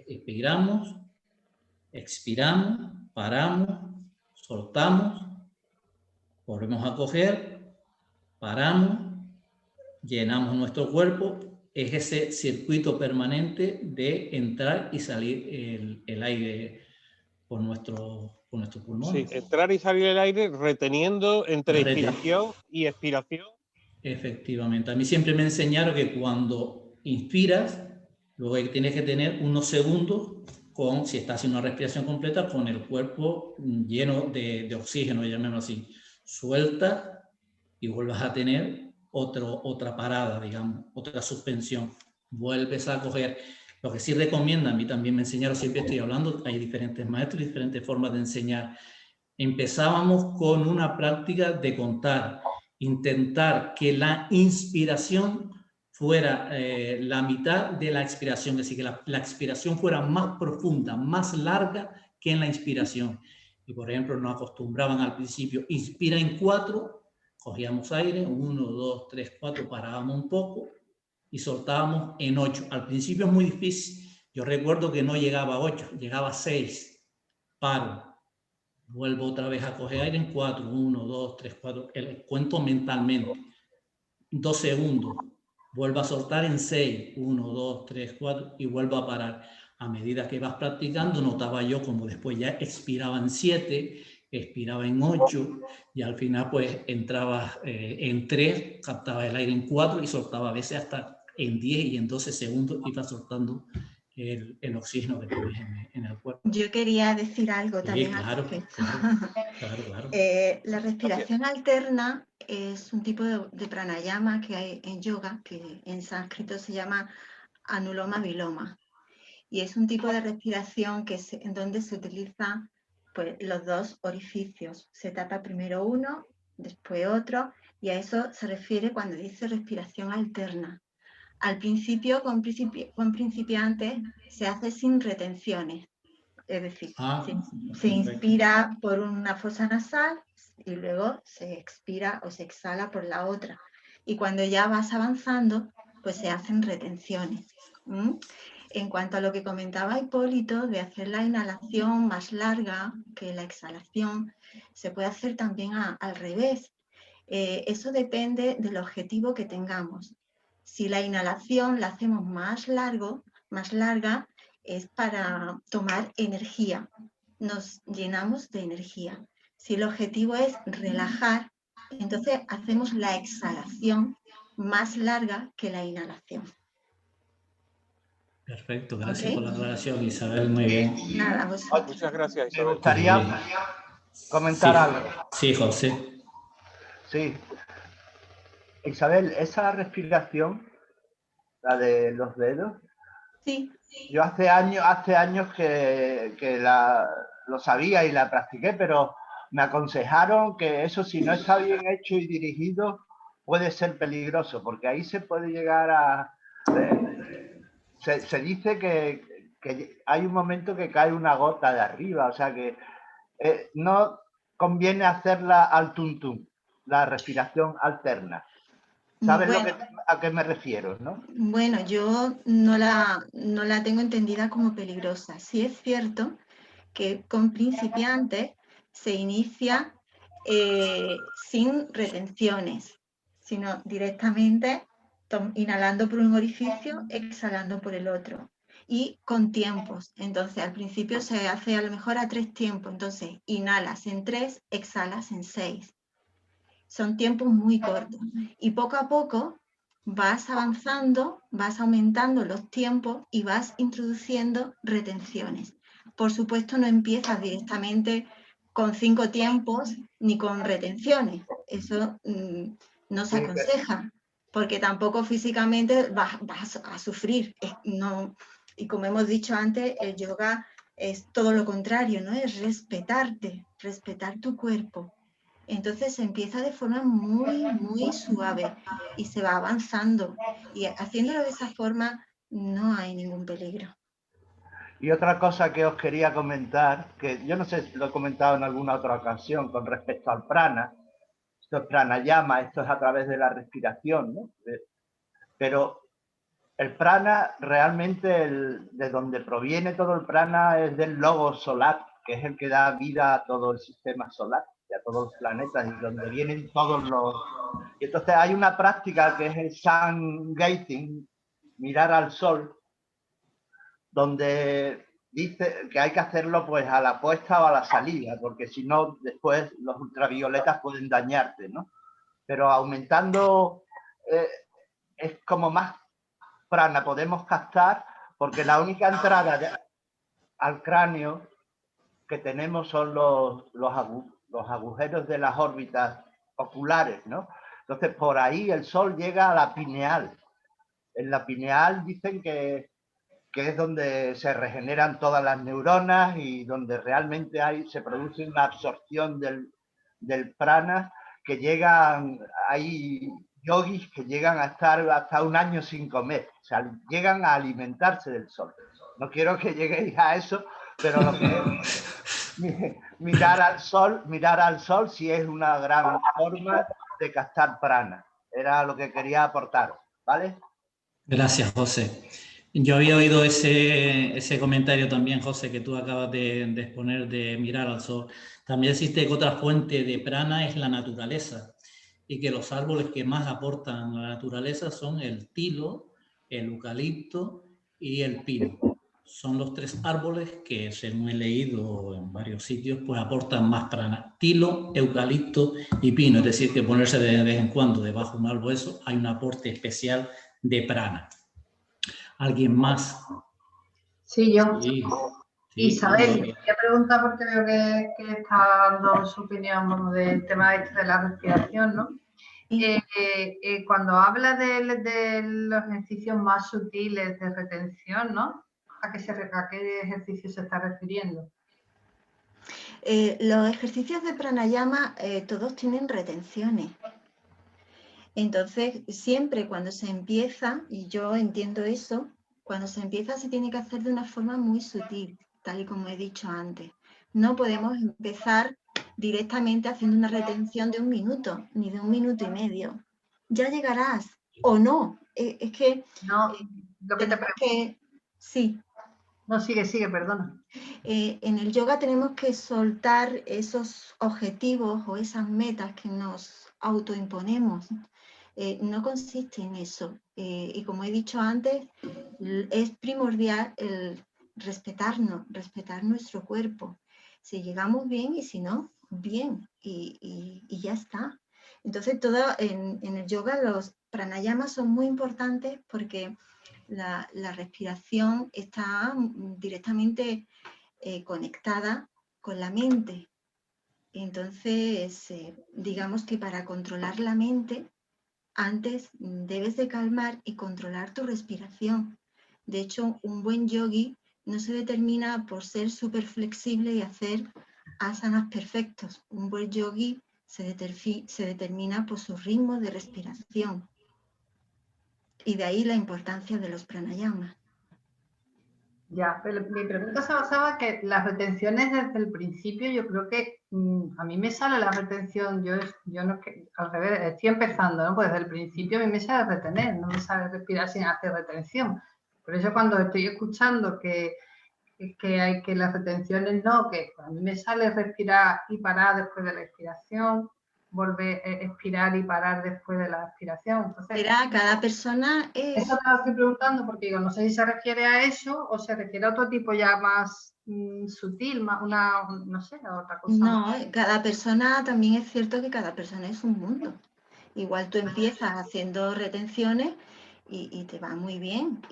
inspiramos, expiramos, paramos, soltamos, volvemos a coger, paramos, llenamos nuestro cuerpo. Es ese circuito permanente de entrar y salir el aire por nuestros pulmones. Sí, entrar y salir el aire reteniendo entre inspiración y expiración. Efectivamente. A mí siempre me enseñaron que cuando inspiras, luego tienes que tener unos segundos si estás haciendo una respiración completa, con el cuerpo lleno de oxígeno, llamémoslo así. Suelta y vuelvas a tener otra parada, digamos, otra suspensión. Vuelves a coger. Lo que sí recomiendan, a mí también me enseñaron, siempre estoy hablando, hay diferentes maestros y diferentes formas de enseñar. Empezábamos con una práctica de contar, intentar que la inspiración fuera la mitad de la expiración, es decir, que la expiración fuera más profunda, más larga que en la inspiración. Y por ejemplo, nos acostumbraban al principio, inspira en 4, cogíamos aire, 1, 2, 3, 4, parábamos un poco y soltábamos en 8. Al principio es muy difícil. Yo recuerdo que no llegaba a 8, llegaba a 6. Paro. Vuelvo otra vez a coger aire en 4. 1, 2, 3, 4. Cuento mentalmente. 2 segundos. Vuelvo a soltar en 6. 1, 2, 3, 4. Y vuelvo a parar. A medida que vas practicando, notaba yo como después ya expiraba en 7, expiraba en 8 y al final pues entraba en 3, captaba el aire en 4 y soltaba a veces hasta en 10 y en 12 segundos iba soltando el oxígeno que tienes en el cuerpo. Yo quería decir algo también. Claro. La respiración alterna es un tipo de pranayama que hay en yoga, que en sánscrito se llama anuloma viloma. Y es un tipo de respiración en donde se utilizan pues, los dos orificios. Se tapa primero uno, después otro, y a eso se refiere cuando dice respiración alterna. Al principio, con principiantes, se hace sin retenciones. Es decir, se inspira por una fosa nasal y luego se expira o se exhala por la otra. Y cuando ya vas avanzando, pues se hacen retenciones. En cuanto a lo que comentaba Hipólito, de hacer la inhalación más larga que la exhalación, se puede hacer también al revés. Eso depende del objetivo que tengamos. Si la inhalación la hacemos más larga, es para tomar energía. Nos llenamos de energía. Si el objetivo es relajar, entonces hacemos la exhalación más larga que la inhalación. Perfecto, gracias ¿Ok? por la aclaración, Isabel, muy bien. Nada, vosotros. Muchas gracias, Me Isabel. gustaría comentar algo. Sí, José. Sí. Isabel, esa respiración, la de los dedos, Sí. yo hace años que lo sabía y la practiqué, pero me aconsejaron que eso, si no está bien hecho y dirigido, puede ser peligroso, porque ahí se puede llegar a... Se dice que hay un momento que cae una gota de arriba, o sea que no conviene hacerla al tuntum, la respiración alterna. ¿Sabes Bueno, a qué me refiero, no? bueno, yo no la tengo entendida como peligrosa. Sí es cierto que con principiantes se inicia sin retenciones, sino directamente inhalando por un orificio, exhalando por el otro. Y con tiempos. Entonces, al principio se hace a lo mejor a 3 tiempos. Entonces, inhalas en 3, exhalas en 6. Son tiempos muy cortos. Y poco a poco vas avanzando, vas aumentando los tiempos y vas introduciendo retenciones. Por supuesto, no empiezas directamente con 5 tiempos ni con retenciones. Eso no se aconseja, porque tampoco físicamente vas a sufrir. No, y como hemos dicho antes, el yoga es todo lo contrario, ¿no? Es respetarte, respetar tu cuerpo. Entonces se empieza de forma muy, muy suave y se va avanzando. Y haciéndolo de esa forma no hay ningún peligro. Y otra cosa que os quería comentar, que yo no sé si lo he comentado en alguna otra ocasión con respecto al prana, esto es pranayama, esto es a través de la respiración, ¿no? Pero el prana realmente, de donde proviene todo el prana es del logos solar, que es el que da vida a todo el sistema solar y a todos los planetas y donde vienen todos los... Y entonces hay una práctica que es el sun gazing, mirar al sol, donde dice que hay que hacerlo pues a la puesta o a la salida, porque si no después los ultravioletas pueden dañarte, ¿no? Pero aumentando es como más prana podemos captar, porque la única entrada al cráneo que tenemos son los agujeros de las órbitas oculares, ¿no? Entonces por ahí el sol llega a la pineal. En la pineal dicen que es donde se regeneran todas las neuronas y donde realmente se produce una absorción del prana que hay yogis que llegan a estar hasta un año sin comer, o sea, llegan a alimentarse del sol. No quiero que lleguéis a eso, pero lo que es mirar al sol sí es una gran forma de captar prana. Era lo que quería aportar, ¿vale? Gracias, José. Yo había oído ese comentario también, José, que tú acabas de exponer de mirar al sol. También existe que otra fuente de prana es la naturaleza y que los árboles que más aportan a la naturaleza son el tilo, el eucalipto y el pino. Son los 3 árboles que, según he leído en varios sitios, pues aportan más prana. Tilo, eucalipto y pino. Es decir, que ponerse de vez en cuando debajo de un árbol, eso, hay un aporte especial de prana. ¿Alguien más? Sí, yo. Sí, Isabel, quería preguntar porque veo que está dando su opinión como del tema de la respiración, ¿no? Cuando habla de los ejercicios más sutiles de retención, ¿no? ¿A qué ejercicio se está refiriendo? Los ejercicios de pranayama todos tienen retenciones. Entonces, siempre cuando se empieza, y yo entiendo eso, cuando se empieza se tiene que hacer de una forma muy sutil, tal y como he dicho antes. No podemos empezar directamente haciendo una retención de 1 minuto, ni de 1 minuto y medio. Ya llegarás, o no. Es que... No, lo que te pregunto. Sí. No, sigue, perdona. En el yoga tenemos que soltar esos objetivos o esas metas que nos autoimponemos. No consiste en eso. Y como he dicho antes, es primordial el respetar nuestro cuerpo. Si llegamos bien y si no, bien. Y ya está. Entonces, en el yoga los pranayamas son muy importantes porque La respiración está directamente conectada con la mente. Entonces, digamos que para controlar la mente, antes debes de calmar y controlar tu respiración. De hecho, un buen yogi no se determina por ser súper flexible y hacer asanas perfectos. Un buen yogi se determina por su ritmo de respiración. Y de ahí la importancia de los pranayamas. Ya, pero mi pregunta se basaba que las retenciones desde el principio, yo creo que a mí me sale la retención, yo no, al revés, estoy empezando, ¿no? Pues desde el principio a mí me sale retener, no me sale respirar sin hacer retención. Por eso cuando estoy escuchando que las retenciones no, que a mí me sale respirar y parar después de la expiración, volver a expirar y parar después de la expiración. Entonces, verá, cada persona es... Eso te lo estoy preguntando porque digo, no sé si se refiere a eso o se refiere a otro tipo ya más sutil, más no sé, a otra cosa. No, cada persona, también es cierto que cada persona es un mundo. Igual tú empiezas haciendo retenciones y te va muy bien,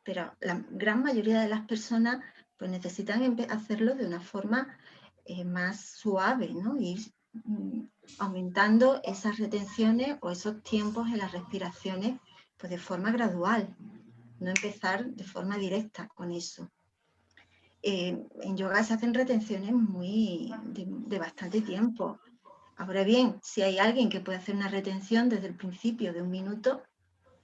pero la gran mayoría de las personas pues necesitan hacerlo de una forma más suave, ¿no? Ir aumentando esas retenciones o esos tiempos en las respiraciones pues de forma gradual, no empezar de forma directa con eso. En yoga se hacen retenciones de bastante tiempo. Ahora bien, si hay alguien que puede hacer una retención desde el principio de 1 minuto,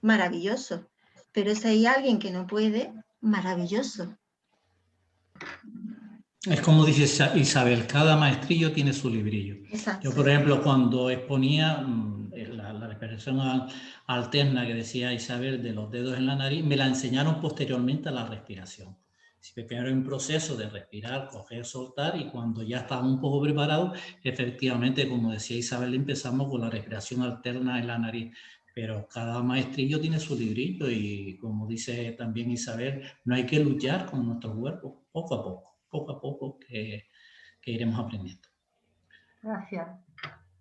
maravilloso. Pero si hay alguien que no puede, maravilloso. Es como dice Isabel, cada maestrillo tiene su librillo. Exacto. Yo, por ejemplo, cuando exponía la respiración alterna que decía Isabel de los dedos en la nariz, me la enseñaron posteriormente a la respiración. Primero hay un proceso de respirar, coger, soltar, y cuando ya estamos un poco preparados, efectivamente, como decía Isabel, empezamos con la respiración alterna en la nariz. Pero cada maestrillo tiene su librillo y, como dice también Isabel, no hay que luchar con nuestro cuerpo, poco a poco que iremos aprendiendo. Gracias.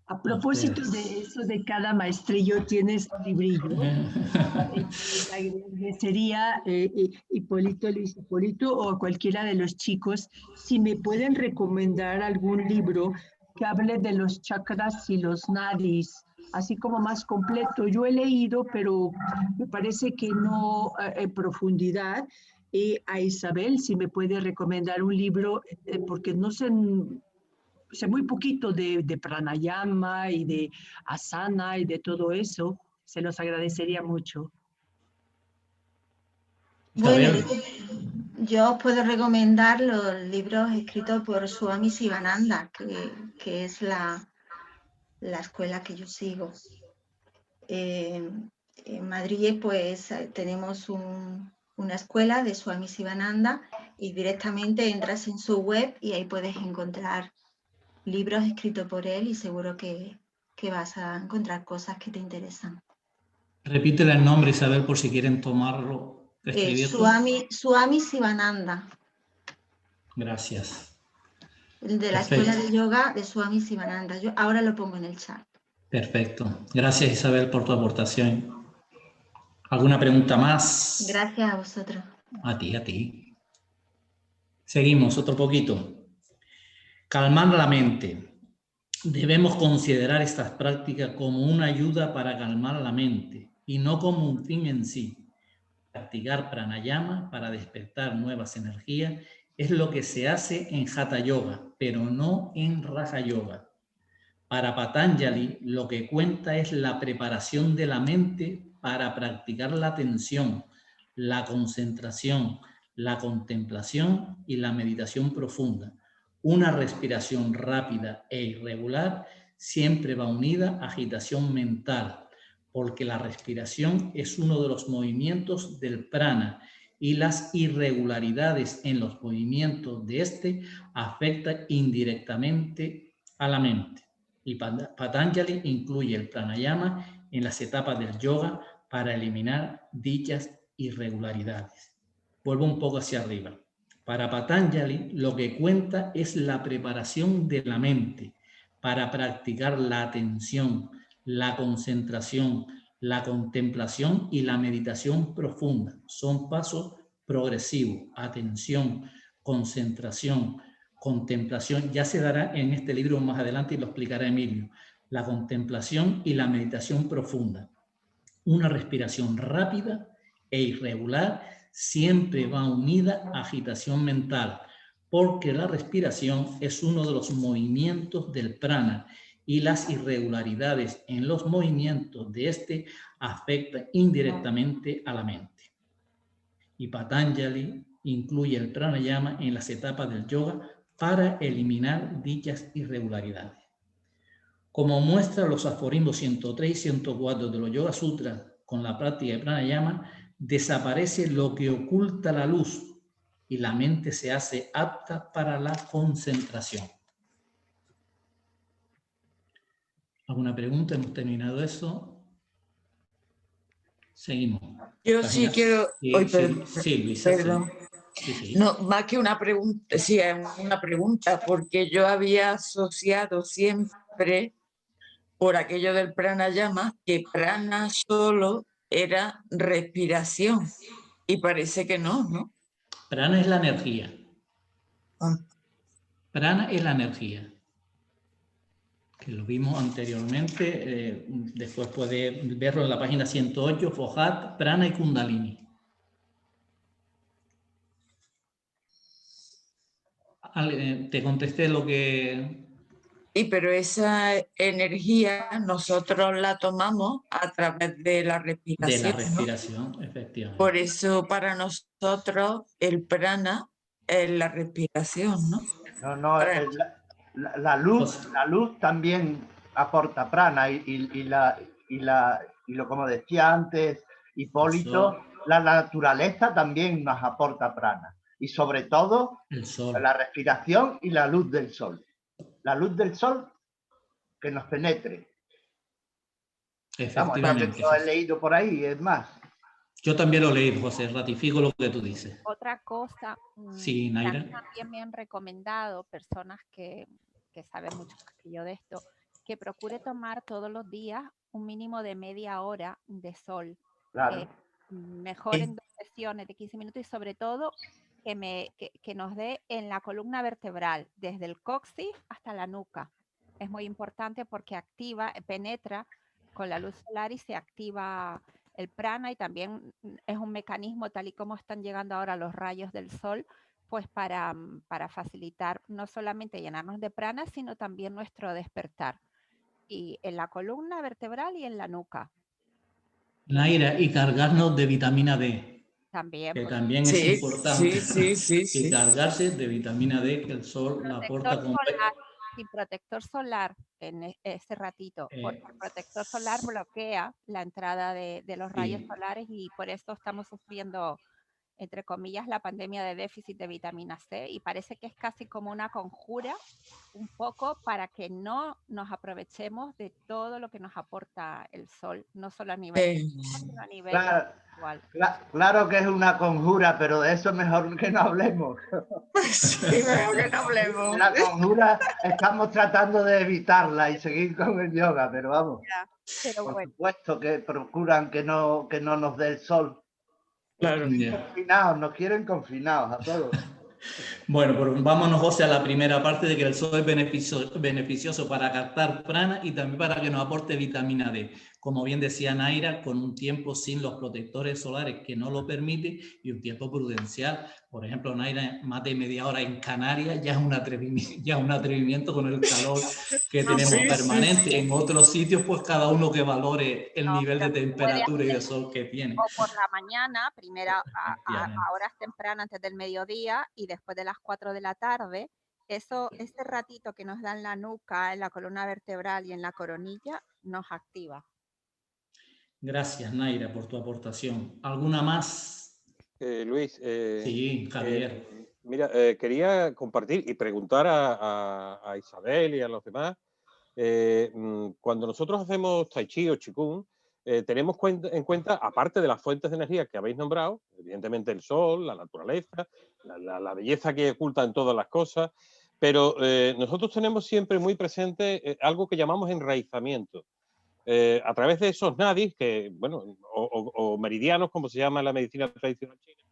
A propósito de eso de cada maestrillo tiene su librillo. Agradecería Hipólito, Luis Hipólito o cualquiera de los chicos si me pueden recomendar algún libro que hable de los chakras y los nadis, así como más completo. Yo he leído, pero me parece que no en profundidad. A Isabel, si me puede recomendar un libro, porque no sé muy poquito de pranayama y de asana y de todo eso, se los agradecería mucho. Bueno, yo os puedo recomendar los libros escritos por Swami Sivananda, que es la escuela que yo sigo. En Madrid, pues tenemos una escuela de Swami Sivananda y directamente entras en su web y ahí puedes encontrar libros escritos por él y seguro que vas a encontrar cosas que te interesan. Repítele el nombre, Isabel, por si quieren tomarlo, escribirlo. Swami Sivananda. Gracias. De la escuela de yoga de Swami Sivananda. Yo ahora lo pongo en el chat. Perfecto. Gracias, Isabel, por tu aportación. ¿Alguna pregunta más? Gracias a vosotros. A ti. Seguimos otro poquito. Calmar la mente. Debemos considerar estas prácticas como una ayuda para calmar la mente y no como un fin en sí. Practicar pranayama para despertar nuevas energías es lo que se hace en Hatha Yoga, pero no en Raja Yoga. Para Patanjali, lo que cuenta es la preparación de la mente para practicar la atención, la concentración, la contemplación y la meditación profunda. Una respiración rápida e irregular siempre va unida a agitación mental, porque la respiración es uno de los movimientos del prana y las irregularidades en los movimientos de este afectan indirectamente a la mente. Y Patanjali incluye el pranayama en las etapas del yoga para eliminar dichas irregularidades. Vuelvo un poco hacia arriba. Para Patanjali, lo que cuenta es la preparación de la mente para practicar la atención, la concentración, La contemplación y la meditación profunda son pasos progresivos. Atención, concentración, contemplación. Ya se dará en este libro más adelante y lo explicará Emilio. La contemplación y la meditación profunda. Una respiración rápida e irregular siempre va unida a agitación mental, porque la respiración es uno de los movimientos del prana y las irregularidades en los movimientos de este afectan indirectamente a la mente. Y Patanjali incluye el pranayama en las etapas del yoga para eliminar dichas irregularidades. Como muestra los aforismos 103 y 104 de los Yoga Sutras, con la práctica de pranayama, desaparece lo que oculta la luz y la mente se hace apta para la concentración. ¿Alguna pregunta? ¿Hemos terminado eso? Seguimos. Yo sí quiero... Sí, Luisa. Perdón. Sí. No, más que una pregunta, sí, es una pregunta, porque yo había asociado siempre, por aquello del pranayama, que prana solo era respiración. Y parece que no, ¿no? Prana es la energía. Prana es la energía. Que lo vimos anteriormente, después puede verlo en la página 108, Fohat, Prana y Kundalini. Te contesté lo que... Sí, pero esa energía nosotros la tomamos a través de la respiración. De la respiración, ¿no? Efectivamente. Por eso para nosotros el prana es la respiración, ¿no? No, la luz también aporta prana y lo como decía antes Hipólito, la naturaleza también nos aporta prana. Y sobre todo el sol. La respiración y la luz del sol. La luz del sol que nos penetre. Efectivamente. Lo he leído por ahí, es más. Yo también lo leí, José, ratifico lo que tú dices. Otra cosa, sí, Naira. También me han recomendado personas que saben mucho más que yo de esto, que procure tomar todos los días un mínimo de media hora de sol. Claro. Mejor en 2 sesiones de 15 minutos y sobre todo que nos dé en la columna vertebral, desde el coxis hasta la nuca. Es muy importante porque penetra con la luz solar y se activa el prana, y también es un mecanismo, tal y como están llegando ahora los rayos del sol, pues para facilitar no solamente llenarnos de prana, sino también nuestro despertar. Y en la columna vertebral y en la nuca. Naira, y cargarnos de vitamina D. También. Que también es importante. Y cargarse de vitamina D, que el sol la aporta con... Y protector solar en ese ratito, porque el protector solar bloquea la entrada de los rayos solares, y por eso estamos sufriendo, entre comillas, la pandemia de déficit de vitamina C, y parece que es casi como una conjura, un poco, para que no nos aprovechemos de todo lo que nos aporta el sol, no solo a nivel sino a nivel espiritual. Claro que es una conjura, pero de eso es mejor que no hablemos. Sí, mejor que no hablemos. La conjura estamos tratando de evitarla y seguir con el yoga, pero vamos. Pero por supuesto que procuran que no nos dé el sol. Claro. Nos quieren confinados a todos. Bueno, pues vámonos, José, a la primera parte de que el sol es beneficioso para captar prana y también para que nos aporte vitamina D. Como bien decía Naira, con un tiempo sin los protectores solares que no lo permite y un tiempo prudencial. Por ejemplo, Naira, más de media hora en Canarias ya es un atrevimiento con el calor que tenemos permanente. En otros sitios, pues cada uno que valore el nivel de temperatura y de sol que tiene. O por la mañana, a horas tempranas antes del mediodía y después de las 4 de la tarde. Ese ratito que nos da en la nuca, en la columna vertebral y en la coronilla, nos activa. Gracias, Naira, por tu aportación. ¿Alguna más? Luis. Sí, Javier. Mira, quería compartir y preguntar a Isabel y a los demás. Cuando nosotros hacemos Tai Chi o Qigong, tenemos en cuenta, aparte de las fuentes de energía que habéis nombrado, evidentemente el sol, la naturaleza, la belleza que oculta en todas las cosas, pero nosotros tenemos siempre muy presente algo que llamamos enraizamiento. A través de esos nadis, que, bueno, o meridianos, como se llama en la medicina tradicional china,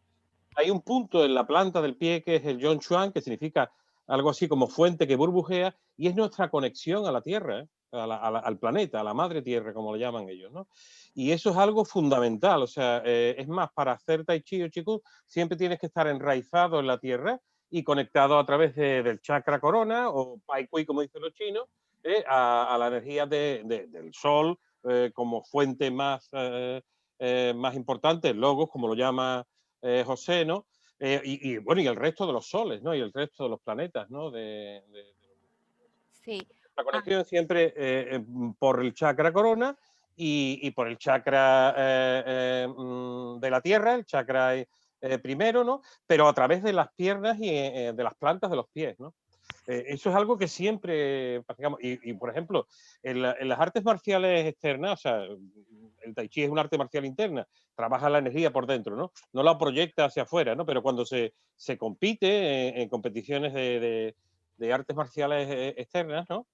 hay un punto en la planta del pie que es el Zhongquan, que significa algo así como fuente que burbujea, y es nuestra conexión a la Tierra, ¿eh? Al planeta, a la madre Tierra, como lo llaman ellos, ¿no? Y eso es algo fundamental, o sea, es más, para hacer Tai Chi o Qigong siempre tienes que estar enraizado en la Tierra y conectado a través del chakra corona, o Pai Kui, como dicen los chinos, a la energía del Sol como fuente más importante, el Logos, como lo llama José, ¿no? Bueno, y el resto de los soles, ¿no? Y el resto de los planetas, ¿no? Sí. La conexión siempre por el chakra corona y por el chakra de la Tierra, el chakra primero, ¿no? Pero a través de las piernas y de las plantas de los pies, ¿no? Eso es algo que siempre practicamos. Y por ejemplo, en las artes marciales externas, o sea, el Tai Chi es un arte marcial interna, trabaja la energía por dentro, ¿no? No la proyecta hacia afuera, ¿no? Pero cuando se compite en competiciones de artes marciales externas, ¿no?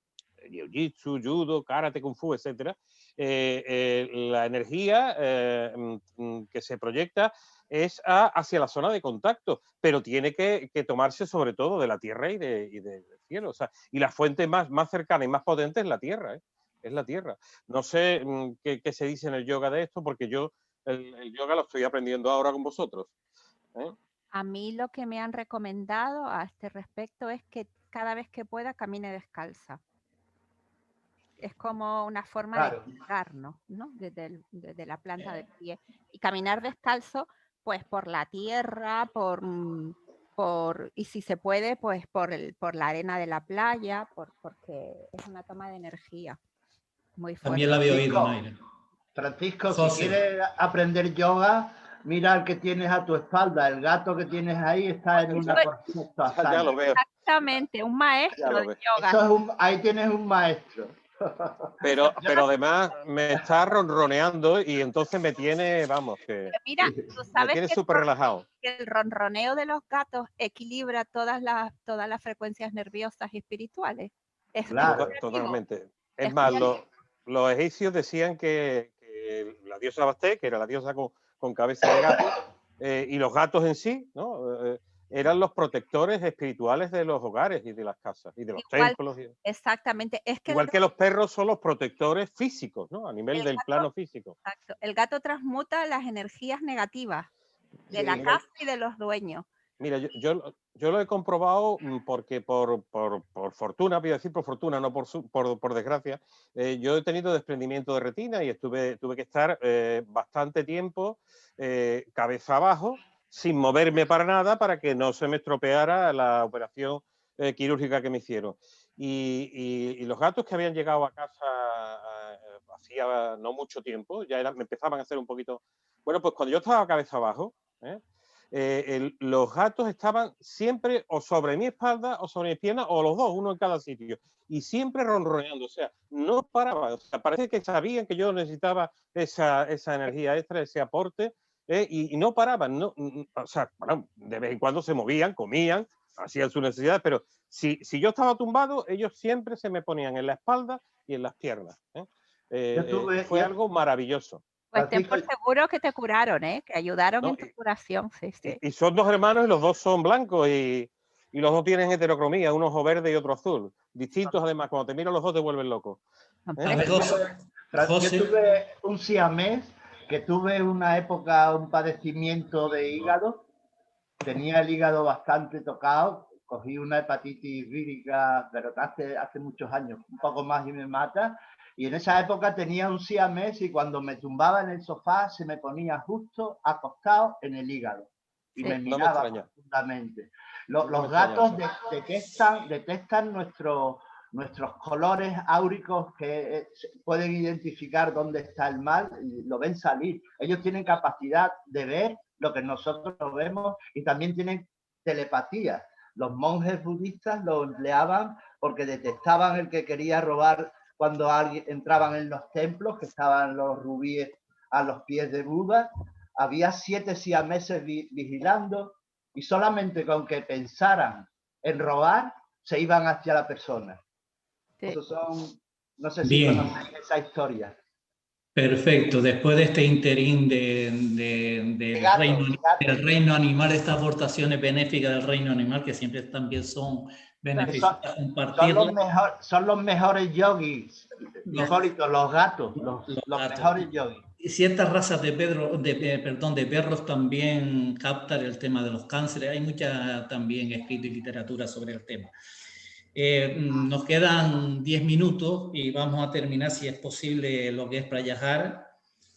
Jiu-jitsu, judo, karate, kung fu, etcétera, la energía que se proyecta es hacia la zona de contacto, pero tiene que tomarse sobre todo de la tierra y del cielo. O sea, y la fuente más cercana y más potente es la tierra, ¿eh? Es la tierra. No sé qué se dice en el yoga de esto, porque yo el yoga lo estoy aprendiendo ahora con vosotros, ¿eh? A mí lo que me han recomendado a este respecto es que cada vez que pueda camine descalza. Es como una forma de cargarnos, ¿no? Desde la planta del pie. Y caminar descalzo, pues por la tierra, y si se puede, pues por la arena de la playa, porque es una toma de energía muy fuerte. También la había oído, Naira. Francisco, José. si quieres aprender yoga, mira el que tienes a tu espalda, el gato que tienes ahí está en una perfecta hazaña. Ya lo veo. Exactamente, un maestro de yoga. Ahí tienes un maestro. Pero además me está ronroneando y entonces me tiene, vamos, que mira, tú sabes me tiene que súper relajado. El ronroneo de los gatos equilibra todas las frecuencias nerviosas y espirituales. Claro. Totalmente. Es más, los egipcios decían que la diosa Bastet, que era la diosa con cabeza de gato, y los gatos en sí, ¿no? Eran los protectores espirituales de los hogares y de las casas y de los templos. Exactamente. Es que igual que los perros son los protectores físicos, ¿no? A nivel del plano físico. Exacto. El gato transmuta las energías negativas de la casa y de los dueños. Mira, yo lo he comprobado porque por fortuna, voy a decir por fortuna, no por desgracia, yo he tenido desprendimiento de retina y tuve que estar bastante tiempo cabeza abajo, sin moverme para nada, para que no se me estropeara la operación quirúrgica que me hicieron. Y los gatos que habían llegado a casa hacía no mucho tiempo, ya me empezaban a hacer un poquito... Bueno, pues cuando yo estaba cabeza abajo, los gatos estaban siempre o sobre mi espalda o sobre mis piernas, o los dos, uno en cada sitio, y siempre ronroneando, o sea, no paraban, o sea, parece que sabían que yo necesitaba esa energía extra, ese aporte, y no paraban, no, o sea, bueno, de vez en cuando se movían, comían, hacían sus necesidades, pero si yo estaba tumbado, ellos siempre se me ponían en la espalda y en las piernas. Fue algo maravilloso. Pues ten por seguro que te curaron, que ayudaron en tu curación. Sí, sí. Y son dos hermanos y los dos son blancos y los dos tienen heterocromía, uno ojo verde y otro azul. Distintos además, cuando te miran los dos te vuelven loco. Yo tuve un siamés que tuve una época, un padecimiento de hígado. Tenía el hígado bastante tocado. Cogí una hepatitis vírica, pero hace muchos años, un poco más y me mata. Y en esa época tenía un siamés y cuando me tumbaba en el sofá se me ponía justo acostado en el hígado. Y me miraba profundamente. Los gatos detectan nuestros colores áuricos que pueden identificar dónde está el mal y lo ven salir. Ellos tienen capacidad de ver lo que nosotros no vemos y también tienen telepatía. Los monjes budistas lo empleaban porque detectaban el que quería robar cuando entraban en los templos, que estaban los rubíes a los pies de Buda. Había 7 siameses vigilando y solamente con que pensaran en robar, se iban hacia la persona. Sí. Esos son, no sé si conocen esa historia. Perfecto. Después de este interín del reino animal, estas aportaciones benéficas del reino animal, que siempre también son beneficiosas compartirlas. Son los mejores yogis, Hipólito, los gatos, los mejores yogis. Y ciertas razas de perros también captan el tema de los cánceres. Hay mucha también escrito y literatura sobre el tema. Nos quedan 10 minutos y vamos a terminar, si es posible, lo que es Pratyahara,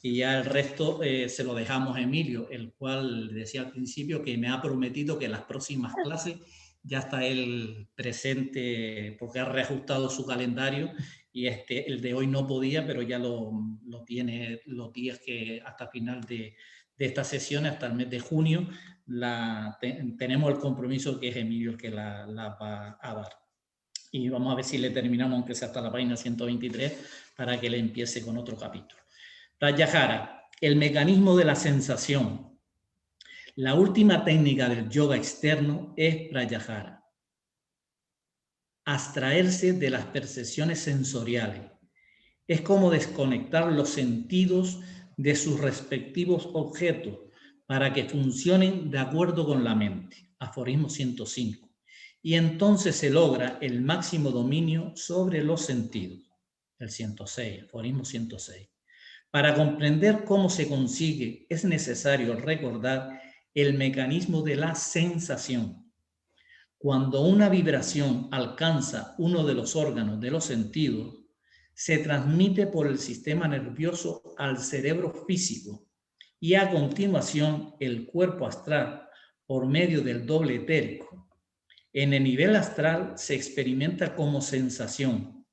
y ya el resto se lo dejamos a Emilio, el cual le decía al principio que me ha prometido que las próximas clases ya está él presente porque ha reajustado su calendario y el de hoy no podía, pero ya lo tiene los días que hasta final de esta sesión, hasta el mes de junio, tenemos el compromiso que es Emilio el que la va a dar. Y vamos a ver si le terminamos, aunque sea hasta la página 123, para que le empiece con otro capítulo. Pratyahara, el mecanismo de la sensación. La última técnica del yoga externo es Pratyahara. Abstraerse de las percepciones sensoriales. Es como desconectar los sentidos de sus respectivos objetos para que funcionen de acuerdo con la mente. Aforismo 105. Y entonces se logra el máximo dominio sobre los sentidos. El 106, aforismo 106. Para comprender cómo se consigue, es necesario recordar el mecanismo de la sensación. Cuando una vibración alcanza uno de los órganos de los sentidos, se transmite por el sistema nervioso al cerebro físico y a continuación el cuerpo astral por medio del doble etérico. En el nivel astral se experimenta como sensación.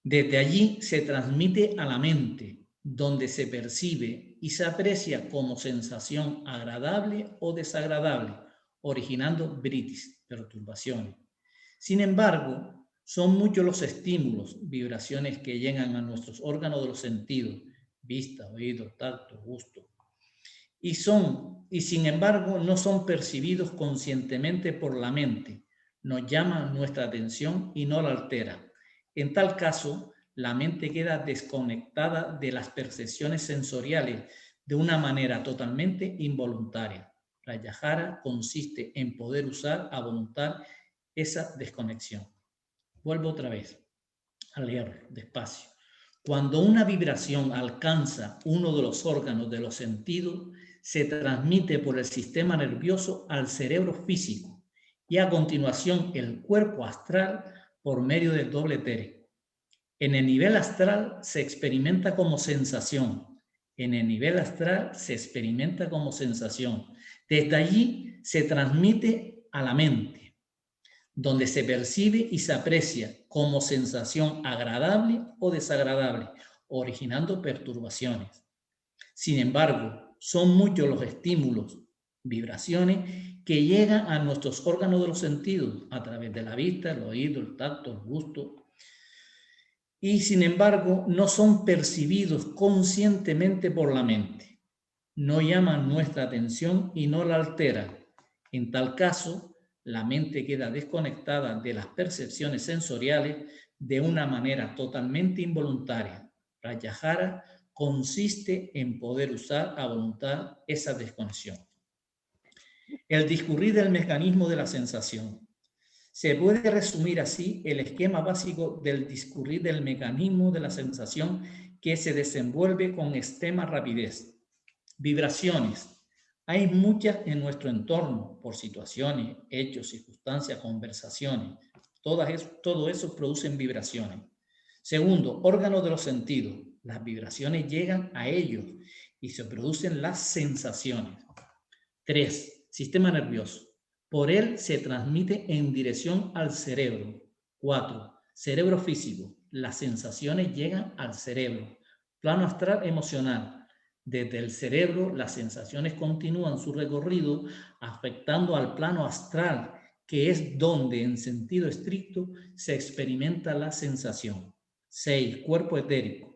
Desde allí se transmite a la mente, donde se percibe y se aprecia como sensación agradable o desagradable, originando vritis, perturbaciones. Sin embargo, son muchos los estímulos, vibraciones que llegan a nuestros órganos de los sentidos, vista, oído, tacto, gusto, y sin embargo no son percibidos conscientemente por la mente, nos llaman nuestra atención y no la altera. En tal caso, la mente queda desconectada de las percepciones sensoriales de una manera totalmente involuntaria. Pratyahara consiste en poder usar a voluntad esa desconexión. Vuelvo otra vez a leer despacio. Cuando una vibración alcanza uno de los órganos de los sentidos, se transmite por el sistema nervioso al cerebro físico y a continuación el cuerpo astral por medio del doble etérico. En el nivel astral se experimenta como sensación. En el nivel astral se experimenta como sensación. Desde allí se transmite a la mente, donde se percibe y se aprecia como sensación agradable o desagradable, originando perturbaciones. Sin embargo, son muchos los estímulos, vibraciones que llegan a nuestros órganos de los sentidos a través de la vista, el oído, el tacto, el gusto, y sin embargo no son percibidos conscientemente por la mente. No llaman nuestra atención y no la alteran. En tal caso, la mente queda desconectada de las percepciones sensoriales de una manera totalmente involuntaria. Pratyahara consiste en poder usar a voluntad esa desconexión. El discurrir del mecanismo de la sensación. Se puede resumir así el esquema básico del discurrir del mecanismo de la sensación que se desenvuelve con extrema rapidez. Vibraciones. Hay muchas en nuestro entorno por situaciones, hechos, circunstancias, conversaciones. Todo eso producen vibraciones. Segundo, órganos de los sentidos. Las vibraciones llegan a ellos y se producen las sensaciones. 3. Sistema nervioso. Por él se transmite en dirección al cerebro. 4. Cerebro físico. Las sensaciones llegan al cerebro. Plano astral emocional. Desde el cerebro las sensaciones continúan su recorrido afectando al plano astral, que es donde en sentido estricto se experimenta la sensación. 6. Cuerpo etérico.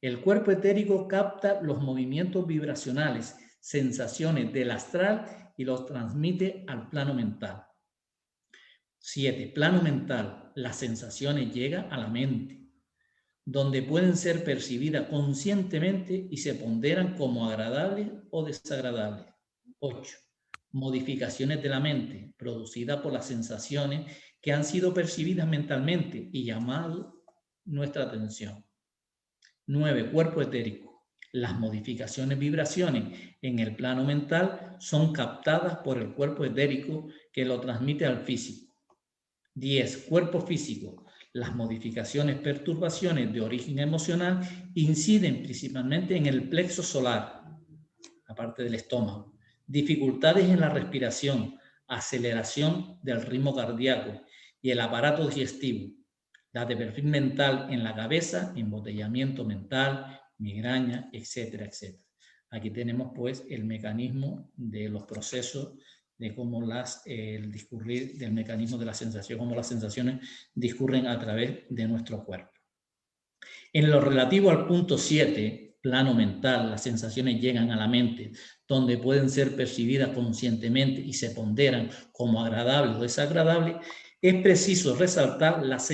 El cuerpo etérico capta los movimientos vibracionales, sensaciones del astral y los transmite al plano mental. 7. Plano mental. Las sensaciones llegan a la mente. donde pueden ser percibidas conscientemente y se ponderan como agradables o desagradables. 8. Modificaciones de la mente producidas por las sensaciones que han sido percibidas mentalmente y llamado nuestra atención. 9. Cuerpo etérico. Las modificaciones, vibraciones en el plano mental son captadas por el cuerpo etérico que lo transmite al físico. 10. Cuerpo físico. Las modificaciones, perturbaciones de origen emocional inciden principalmente en el plexo solar, la parte del estómago. Dificultades en la respiración, aceleración del ritmo cardíaco y el aparato digestivo. La de perfil mental en la cabeza, embotellamiento mental, migraña, etcétera, etcétera. Aquí tenemos pues el mecanismo de los procesos, de cómo el discurrir del mecanismo de la sensación, cómo las sensaciones discurren a través de nuestro cuerpo. En lo relativo al punto 7, plano mental, las sensaciones llegan a la mente, donde pueden ser percibidas conscientemente y se ponderan como agradables o desagradables. Es preciso resaltar que las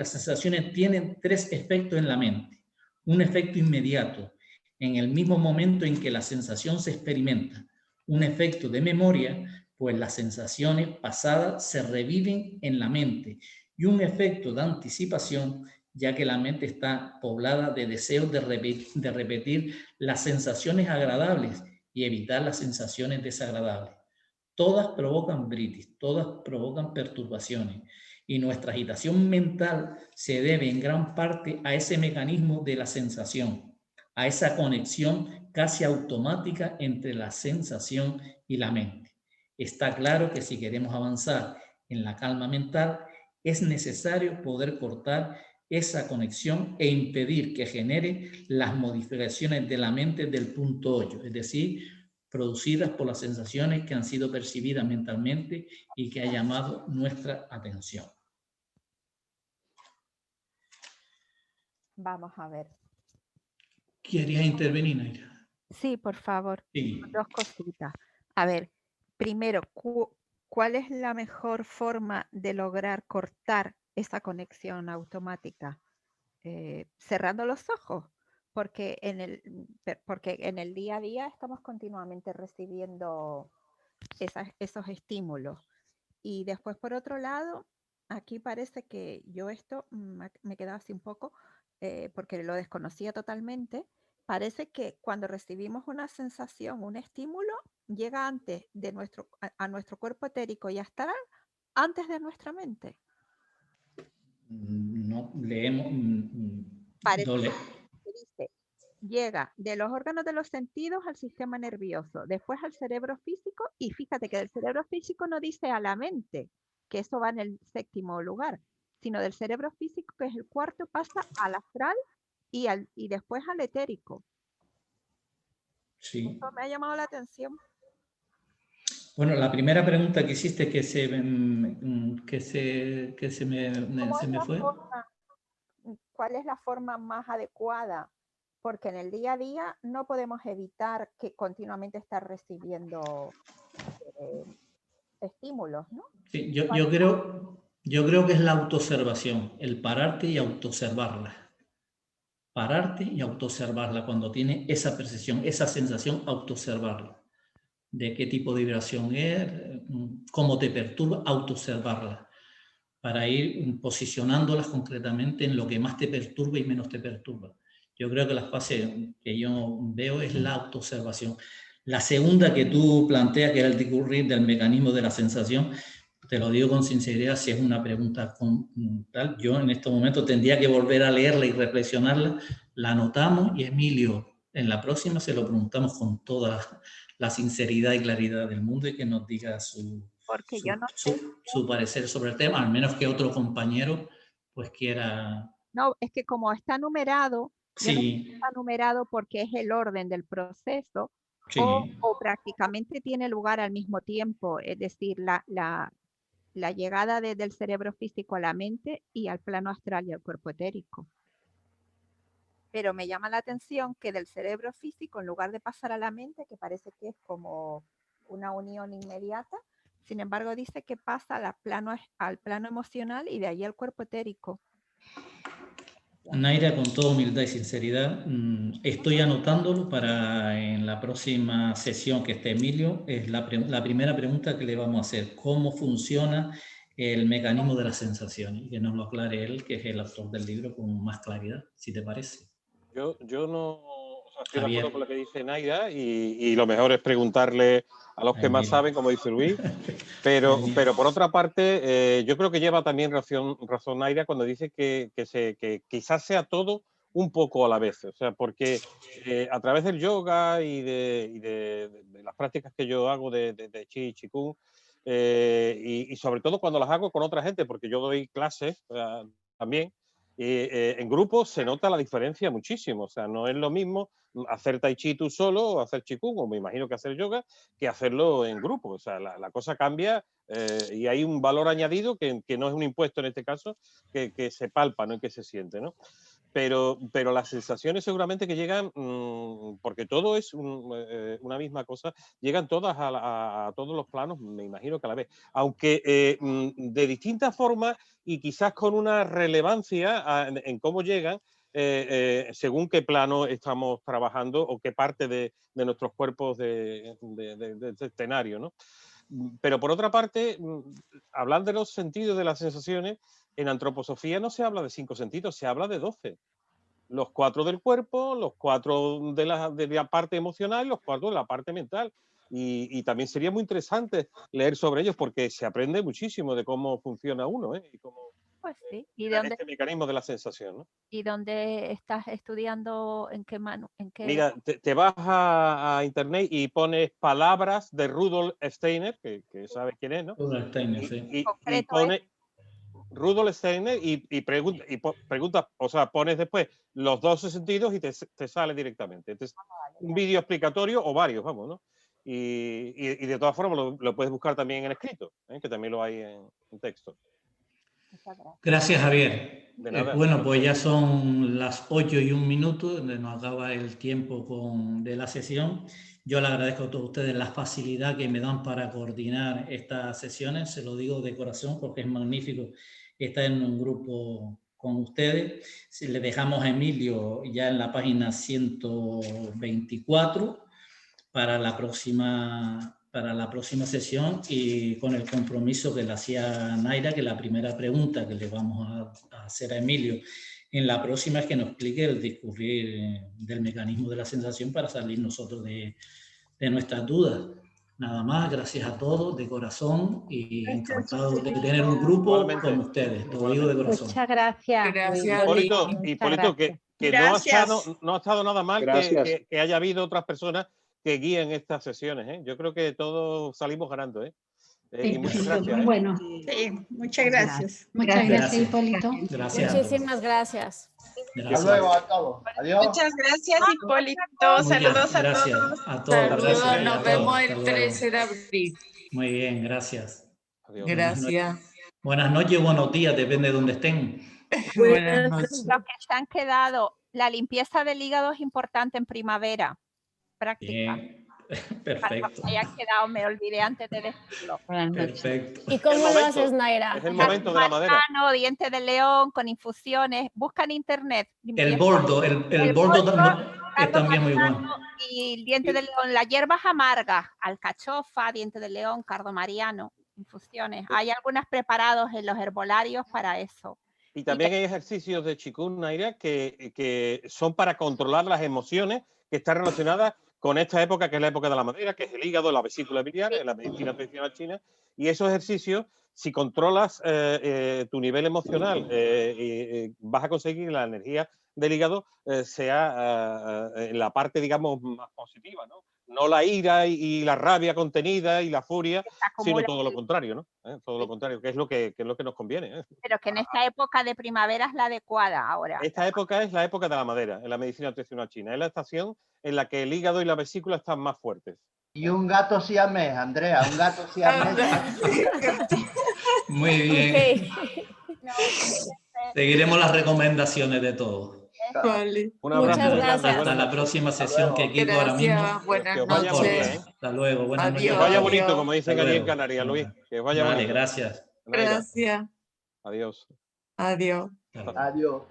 sensaciones tienen 3 efectos en la mente. Un efecto inmediato, en el mismo momento en que la sensación se experimenta. Un efecto de memoria, pues las sensaciones pasadas se reviven en la mente. Y un efecto de anticipación, ya que la mente está poblada de deseos de repetir las sensaciones agradables y evitar las sensaciones desagradables. Todas provocan britis, todas provocan perturbaciones, y nuestra agitación mental se debe en gran parte a ese mecanismo de la sensación, a esa conexión casi automática entre la sensación y la mente. Está claro que si queremos avanzar en la calma mental, es necesario poder cortar esa conexión e impedir que genere las modificaciones de la mente del punto 8, es decir, producidas por las sensaciones que han sido percibidas mentalmente y que ha llamado nuestra atención. Vamos a ver. ¿Querías intervenir, Naira? Sí, por favor. Sí. 2 cositas. A ver, primero, ¿cuál es la mejor forma de lograr cortar esa conexión automática? Cerrando los ojos, porque en el día a día estamos continuamente recibiendo esos estímulos. Y después, por otro lado, aquí parece que yo esto me quedaba así un poco, porque lo desconocía totalmente. Parece que cuando recibimos una sensación, un estímulo, llega antes de a nuestro cuerpo etérico y astral, antes de nuestra mente. No, leemos... Parece que dice, llega de los órganos de los sentidos al sistema nervioso, después al cerebro físico, y fíjate que del cerebro físico no dice a la mente, que eso va en el 7º lugar, sino del cerebro físico, que es el 4º, pasa al astral y después al etérico. Sí. Eso me ha llamado la atención. Bueno, la primera pregunta que hiciste que se me fue. ¿Cuál es la forma más adecuada? Porque en el día a día no podemos evitar que continuamente estar recibiendo estímulos, ¿no? Sí, yo creo que es la autoobservación, el pararte y autoobservarla. Pararte y autoobservarla cuando tiene esa percepción, esa sensación, autoobservarla. De qué tipo de vibración es, cómo te perturba, autoobservarla. Para ir posicionándolas concretamente en lo que más te perturba y menos te perturba. Yo creo que la fase que yo veo es la autoobservación. La segunda que tú planteas, que era el discurrir del mecanismo de la sensación, te lo digo con sinceridad, si es una pregunta tal, yo en este momento tendría que volver a leerla y reflexionarla, la anotamos y Emilio, en la próxima se lo preguntamos con toda la sinceridad y claridad del mundo y que nos diga su parecer sobre el tema, al menos que otro compañero pues quiera... No, es que como está numerado, sí. Yo no sé si está numerado porque es el orden del proceso, sí. o prácticamente tiene lugar al mismo tiempo, es decir, la llegada del cerebro físico a la mente y al plano astral y al cuerpo etérico. Pero me llama la atención que del cerebro físico, en lugar de pasar a la mente, que parece que es como una unión inmediata, sin embargo dice que pasa al plano emocional y de ahí al cuerpo etérico. Naira, con toda humildad y sinceridad, estoy anotándolo para en la próxima sesión que esté Emilio. Es la primera pregunta que le vamos a hacer: ¿cómo funciona el mecanismo de las sensaciones? Y que nos lo aclare él, que es el autor del libro, con más claridad, si te parece. Yo no, o sea, estoy de acuerdo con lo que dice Naira, y lo mejor es preguntarle a los que más saben, como dice Luis. Pero por otra parte, yo creo que lleva también razón Naira cuando dice que quizás sea todo un poco a la vez. O sea, porque a través del yoga y de las prácticas que yo hago de Chi y Qigong, y sobre todo cuando las hago con otra gente, porque yo doy clases también, en grupo se nota la diferencia muchísimo. O sea, no es lo mismo hacer tai chi tú solo o hacer qigong, o me imagino que hacer yoga, que hacerlo en grupo. O sea, la cosa cambia, y hay un valor añadido que no es un impuesto en este caso, que se palpa, ¿no? Y que se siente, ¿no? Pero las sensaciones seguramente que llegan, porque todo es una misma cosa, llegan todas a todos los planos, me imagino que a la vez. Aunque de distintas formas y quizás con una relevancia en cómo llegan, según qué plano estamos trabajando o qué parte de nuestros cuerpos de escenario, ¿no? Pero por otra parte, hablar de los sentidos de las sensaciones, en antroposofía no se habla de 5 sentidos, se habla de 12. Los 4 del cuerpo, los 4 de la parte emocional, los 4 de la parte mental. Y también sería muy interesante leer sobre ellos, porque se aprende muchísimo de cómo funciona uno, y cómo Pues sí. este mecanismo de la sensación, ¿no? ¿Y dónde estás estudiando? ¿En qué mano? Mira, te vas a internet y pones palabras de Rudolf Steiner, que sabes quién es, ¿no? Rudolf Steiner, sí. Y pone Rudolf Steiner y preguntas, o sea, pones después los 12 sentidos y te sale directamente. Entonces, un vídeo explicatorio o varios, vamos, ¿no? Y de todas formas lo puedes buscar también en escrito, que también lo hay en texto. Gracias, Javier. De nada. Bueno, pues ya son las 8:01, nos acaba el tiempo de la sesión. Yo le agradezco a todos ustedes la facilidad que me dan para coordinar estas sesiones, se lo digo de corazón porque es magnífico estar en un grupo con ustedes. Si le dejamos a Emilio ya en la página 124 para la próxima sesión, y con el compromiso que le hacía Naira, que la primera pregunta que le vamos a hacer a Emilio en la próxima es que nos explique el discurrir del mecanismo de la sensación para salir nosotros de nuestras dudas. Nada más, gracias a todos de corazón y encantado de tener un grupo como ustedes, te lo digo de corazón. Muchas gracias. Gracias. Hipólito, que no ha estado nada mal que haya habido otras personas que guíen estas sesiones, Yo creo que todos salimos ganando, y muchas gracias. Muy bueno. Sí, muchas gracias. Muchas gracias, Hipólito. Gracias. Muchísimas gracias. Hasta luego a todos. Adiós. Muchas gracias, Hipólito. Saludos a todos. A todos. Saludos, Gracias. nos vemos el 13 de abril. Muy bien, gracias. Adiós. Gracias. Buenas noches, buenos días, depende de dónde estén. Buenas noches. Los que se han quedado, la limpieza del hígado es importante en primavera. Práctica. Bien, perfecto. Me haya quedado, me olvidé antes de decirlo. Perfecto. ¿Y cómo lo haces, Naira? Es el momento de la madera. Diente de león con infusiones. Busca en internet. El bordo es también muy bueno. Y el diente de león, las hierbas amargas, alcachofa, diente de león, cardo mariano, infusiones. Hay algunas preparados en los herbolarios para eso. Y también hay ejercicios de Qigong, Naira, que son para controlar las emociones, que están relacionadas con esta época, que es la época de la madera, que es el hígado, la vesícula biliar, en la medicina tradicional china. Y esos ejercicios, si controlas tu nivel emocional, vas a conseguir la energía del hígado sea en la parte, digamos, más positiva, ¿no? No la ira y la rabia contenida y la furia, sino todo lo contrario, ¿no? Todo lo contrario, que es lo que nos conviene. Pero que en esta época de primavera es la adecuada ahora. Esta época es la época de la madera, en la medicina tradicional china. Es la estación en la que el hígado y la vesícula están más fuertes. Y un gato siamés, Andrea, un gato siamés. Muy bien. Seguiremos las recomendaciones de todos. Vale. Un abrazo. Muchas gracias. Hasta la próxima sesión, que Kiko ahora mismo. Buenas Que os vaya noches. bien, Hasta luego. Buenas Adiós. Que noches. os vaya Adiós. bonito, como dicen Hasta allí en luego. Canarias, Luis. Que os vaya Vale, bonito. gracias. Naira, Gracias. Adiós. Adiós. Claro. Adiós.